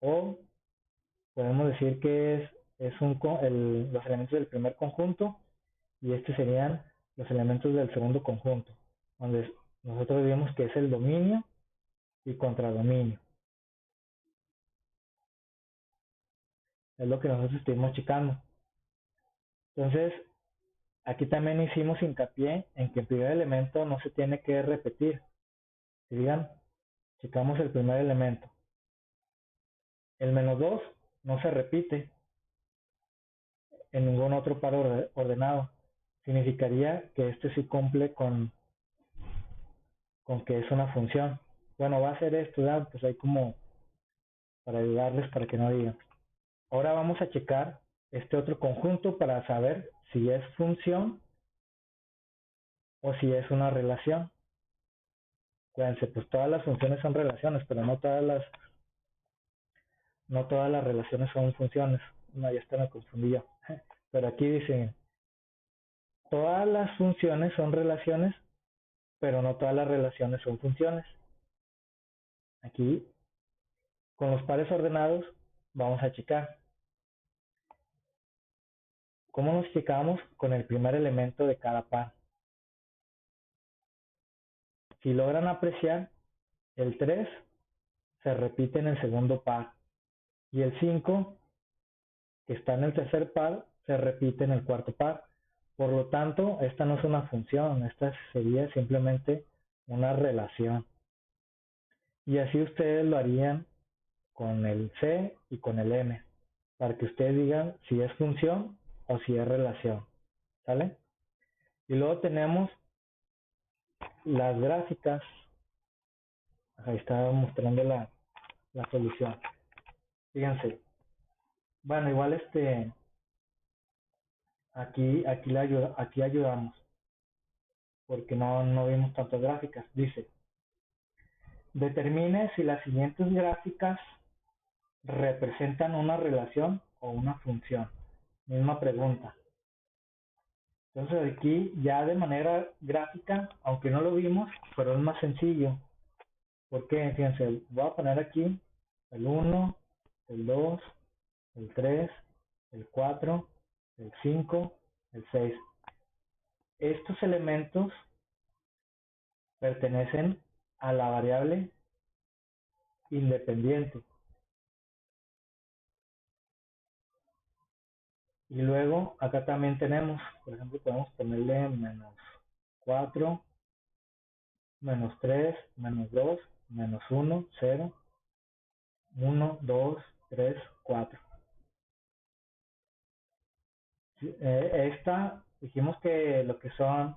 O podemos decir que los elementos del primer conjunto y estos serían los elementos del segundo conjunto, donde nosotros vemos que es el dominio y contradominio. Es lo que nosotros estuvimos checando. Entonces, aquí también hicimos hincapié en que el primer elemento no se tiene que repetir. Si digan, checamos el primer elemento. El -2 no se repite en ningún otro par ordenado. Significaría que este sí cumple con que es una función. Bueno, va a ser esto, ¿verdad? Pues hay como para ayudarles para que no digan. Ahora vamos a checar este otro conjunto para saber si es función o si es una relación. Acuérdense, pues todas las funciones son relaciones, pero no todas las relaciones son funciones. No, ya está, me confundí yo. Pero aquí dice, todas las funciones son relaciones, pero no todas las relaciones son funciones. Aquí, con los pares ordenados, vamos a checar. ¿Cómo nos checamos? Con el primer elemento de cada par. Si logran apreciar, el 3 se repite en el segundo par y el 5 que está en el tercer par se repite en el cuarto par. Por lo tanto, esta no es una función, esta sería simplemente una relación. Y así ustedes lo harían con el C y con el M, para que ustedes digan si es función o si es relación, ¿sale? Y luego tenemos las gráficas. Ahí está mostrando la solución. Fíjense, bueno, igual aquí ayudamos, porque no vimos tantas gráficas. Dice, determine si las siguientes gráficas representan una relación o una función. Misma pregunta. Entonces aquí ya de manera gráfica, aunque no lo vimos, pero es más sencillo. ¿Por qué? Fíjense, voy a poner aquí el 1, el 2, el 3, el 4, el 5, el 6. Estos elementos pertenecen a la variable independiente. Y luego acá también tenemos, por ejemplo, podemos ponerle menos 4, menos 3, menos 2, menos 1, 0, 1, 2, 3, 4. Esta, dijimos que lo que son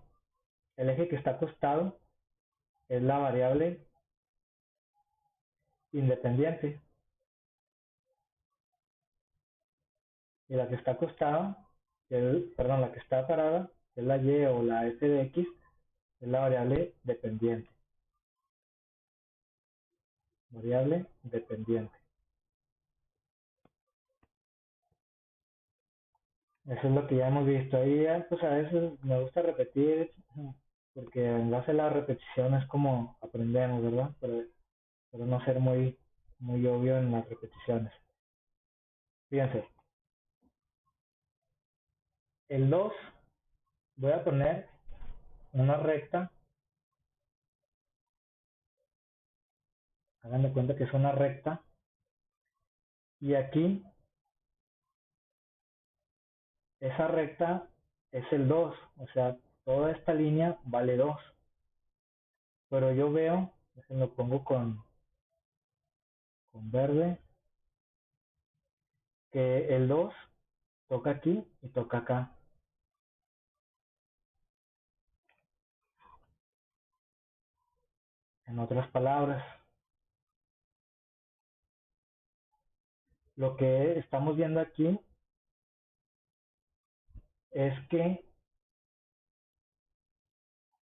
el eje que está acostado es la variable independiente. Y la que está acostada, la que está parada, que es la y o la f de x, es la variable dependiente. Variable dependiente. Eso es lo que ya hemos visto. Ahí pues a veces me gusta repetir, porque en base a la repetición es como aprendemos, ¿verdad? Pero no ser muy obvio en las repeticiones. Fíjense, el 2 voy a poner una recta, hagan de cuenta que es una recta, y aquí esa recta es el 2, o sea, toda esta línea vale 2, pero yo veo, lo pongo con verde, que el 2 toca aquí y toca acá. En otras palabras, lo que estamos viendo aquí es que,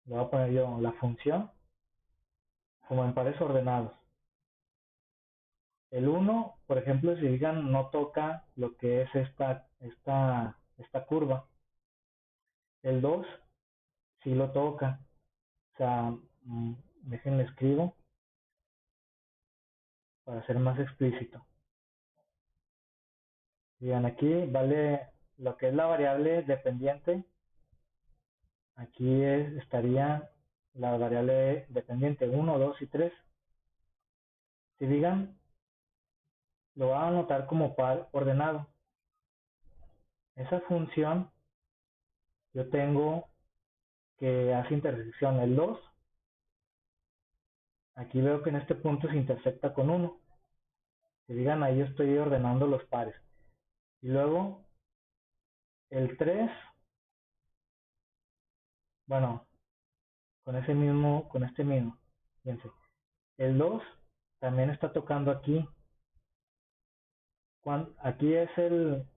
le voy a poner yo la función como en pares ordenados. El 1, por ejemplo, si digan no toca lo que es esta curva. El 2 sí lo toca. O sea, déjenle escribo para ser más explícito. Digan aquí, vale lo que es la variable dependiente. Aquí estaría la variable dependiente 1, 2 y 3. Si digan, lo van a anotar como par ordenado. Esa función yo tengo que hace intersección el 2. Aquí veo que en este punto se intersecta con 1. Si digan, ahí yo estoy ordenando los pares. Y luego el 3, bueno, con este mismo, fíjense. El 2 también está tocando aquí. Aquí es el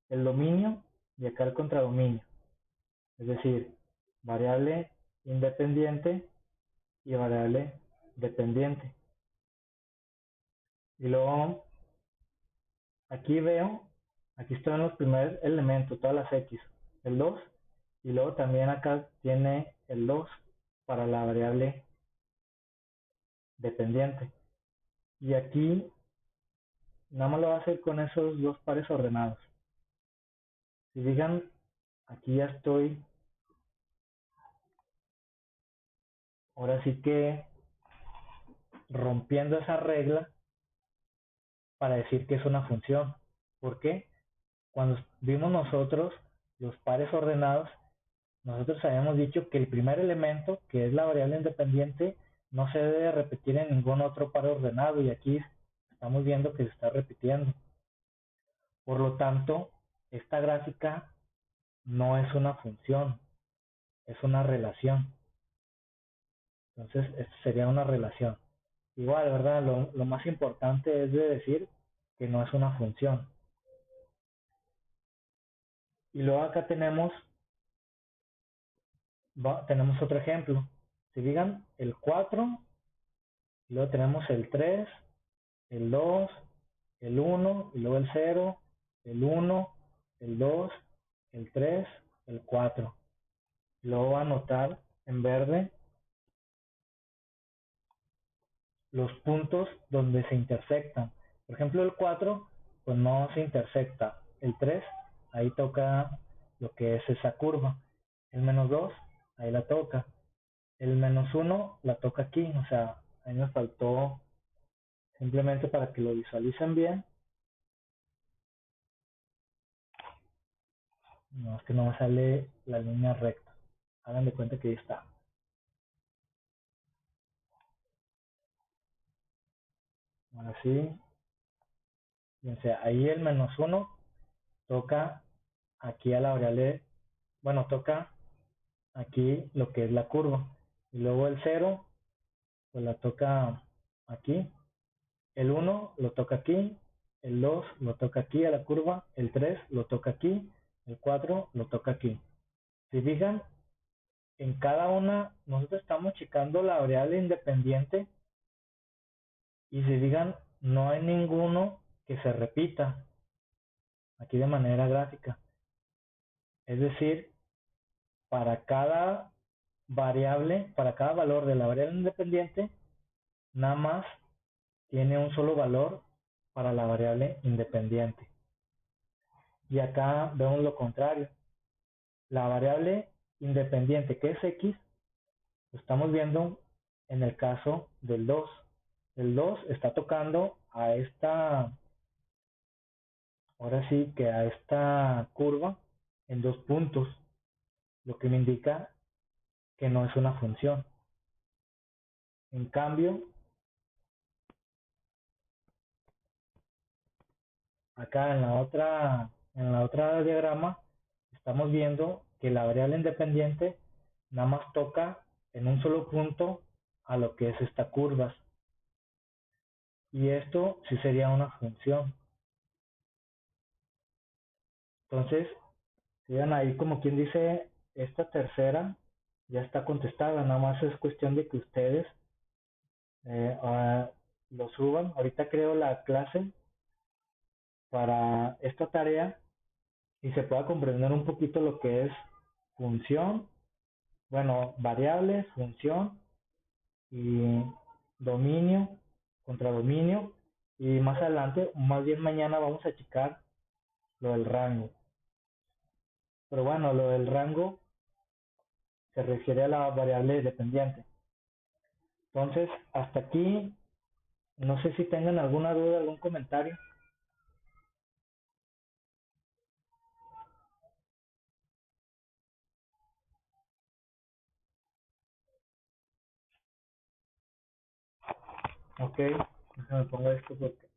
dominio y acá el contradominio. Es decir, variable independiente y variable dependiente. Y luego aquí veo, aquí están los primeros elementos, todas las X, el 2, y luego también acá tiene el 2 para la variable dependiente. Y aquí nada más lo va a hacer con esos dos pares ordenados. Si digan, aquí ya estoy, ahora sí que rompiendo esa regla para decir que es una función. ¿Por qué? Cuando vimos nosotros los pares ordenados, nosotros habíamos dicho que el primer elemento, que es la variable independiente, no se debe repetir en ningún otro par ordenado y aquí estamos viendo que se está repitiendo. Por lo tanto, esta gráfica no es una función, es una relación. Entonces, esto sería una relación. Igual, ¿verdad? Lo más importante es de decir que no es una función. Y luego acá tenemos otro ejemplo. Si digan el 4, y luego tenemos el 3, el 2, el 1, y luego el 0, el 1, el 2, el 3, el 4. Luego voy a anotar en verde los puntos donde se intersectan. Por ejemplo, el 4, pues no se intersecta. El 3, ahí toca lo que es esa curva. El -2, ahí la toca. El -1 la toca aquí, o sea, ahí me faltó simplemente para que lo visualicen bien. No, es que no me sale la línea recta. Hagan de cuenta que ahí está. Ahora sí, o sea, ahí el -1 toca aquí a la variable, bueno, toca aquí lo que es la curva. Y luego el 0, pues la toca aquí. El 1 lo toca aquí. El 2 lo toca aquí a la curva. El 3 lo toca aquí. El 4 lo toca aquí. Si fijan, en cada una, nosotros estamos checando la variable independiente. Y si fijan, no hay ninguno que se repita aquí de manera gráfica. Es decir, para cada variable, para cada valor de la variable independiente, nada más tiene un solo valor para la variable independiente. Y acá vemos lo contrario. La variable independiente, que es x, lo estamos viendo en el caso del 2. El 2 está tocando a esta, ahora sí que a esta curva en 2 puntos, lo que me indica que no es una función. En cambio, acá en la otra diagrama, estamos viendo que la variable independiente nada más toca en un solo punto a lo que es esta curva. Y esto sí sería una función. Entonces, vean ahí como quien dice, esta tercera ya está contestada, nada más es cuestión de que ustedes lo suban. Ahorita creo la clase para esta tarea y se pueda comprender un poquito lo que es función, bueno, variable, función y dominio contra dominio. Y más adelante, más bien mañana vamos a checar lo del rango. Pero bueno, lo del rango se refiere a la variable dependiente. Entonces, hasta aquí, no sé si tengan alguna duda, algún comentario. Ok, déjame pongo esto porque...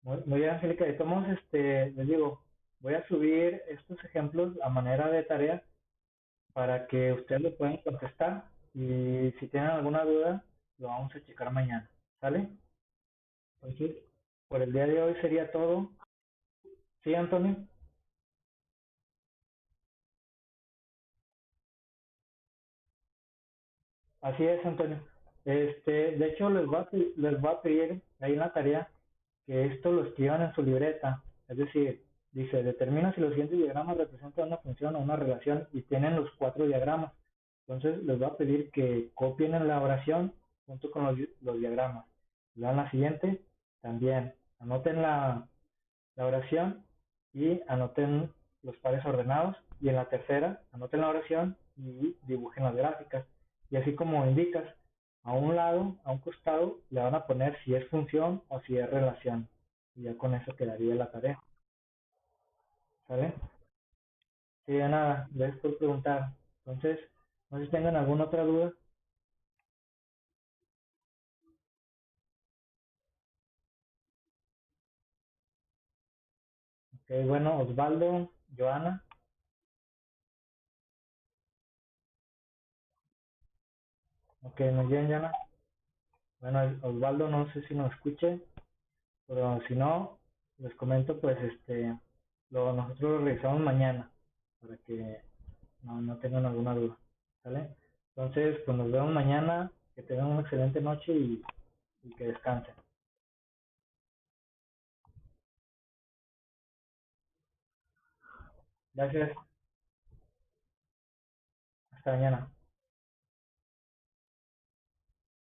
Muy bien, Angélica, de todos modos, les digo, voy a subir estos ejemplos a manera de tarea para que ustedes lo puedan contestar y si tienen alguna duda, lo vamos a checar mañana, ¿sale? Entonces, por el día de hoy sería todo. ¿Sí, Antonio? Así es, Antonio. De hecho, les voy a pedir ahí en la tarea que esto lo escriban en su libreta. Es decir, dice, determina si los siguientes diagramas representan una función o una relación y tienen los 4 diagramas. Entonces, les voy a pedir que copien en la oración junto con los diagramas. Lean la siguiente, también anoten la oración y anoten los pares ordenados. Y en la tercera, anoten la oración y dibujen las gráficas. Y así como indicas, a un lado, a un costado, le van a poner si es función o si es relación. Y ya con eso quedaría la tarea. ¿Sale? Sí, de nada. Gracias por preguntar. Entonces, no sé si tengan alguna otra duda. Ok, bueno, Osvaldo, Joana. Ok, muy bien, Joana. Bueno, Osvaldo, no sé si nos escuche, pero si no, les comento, pues, nosotros lo revisamos mañana, para que no tengan alguna duda, ¿sale? Entonces, pues nos vemos mañana, que tengan una excelente noche y que descansen. Gracias, hasta mañana.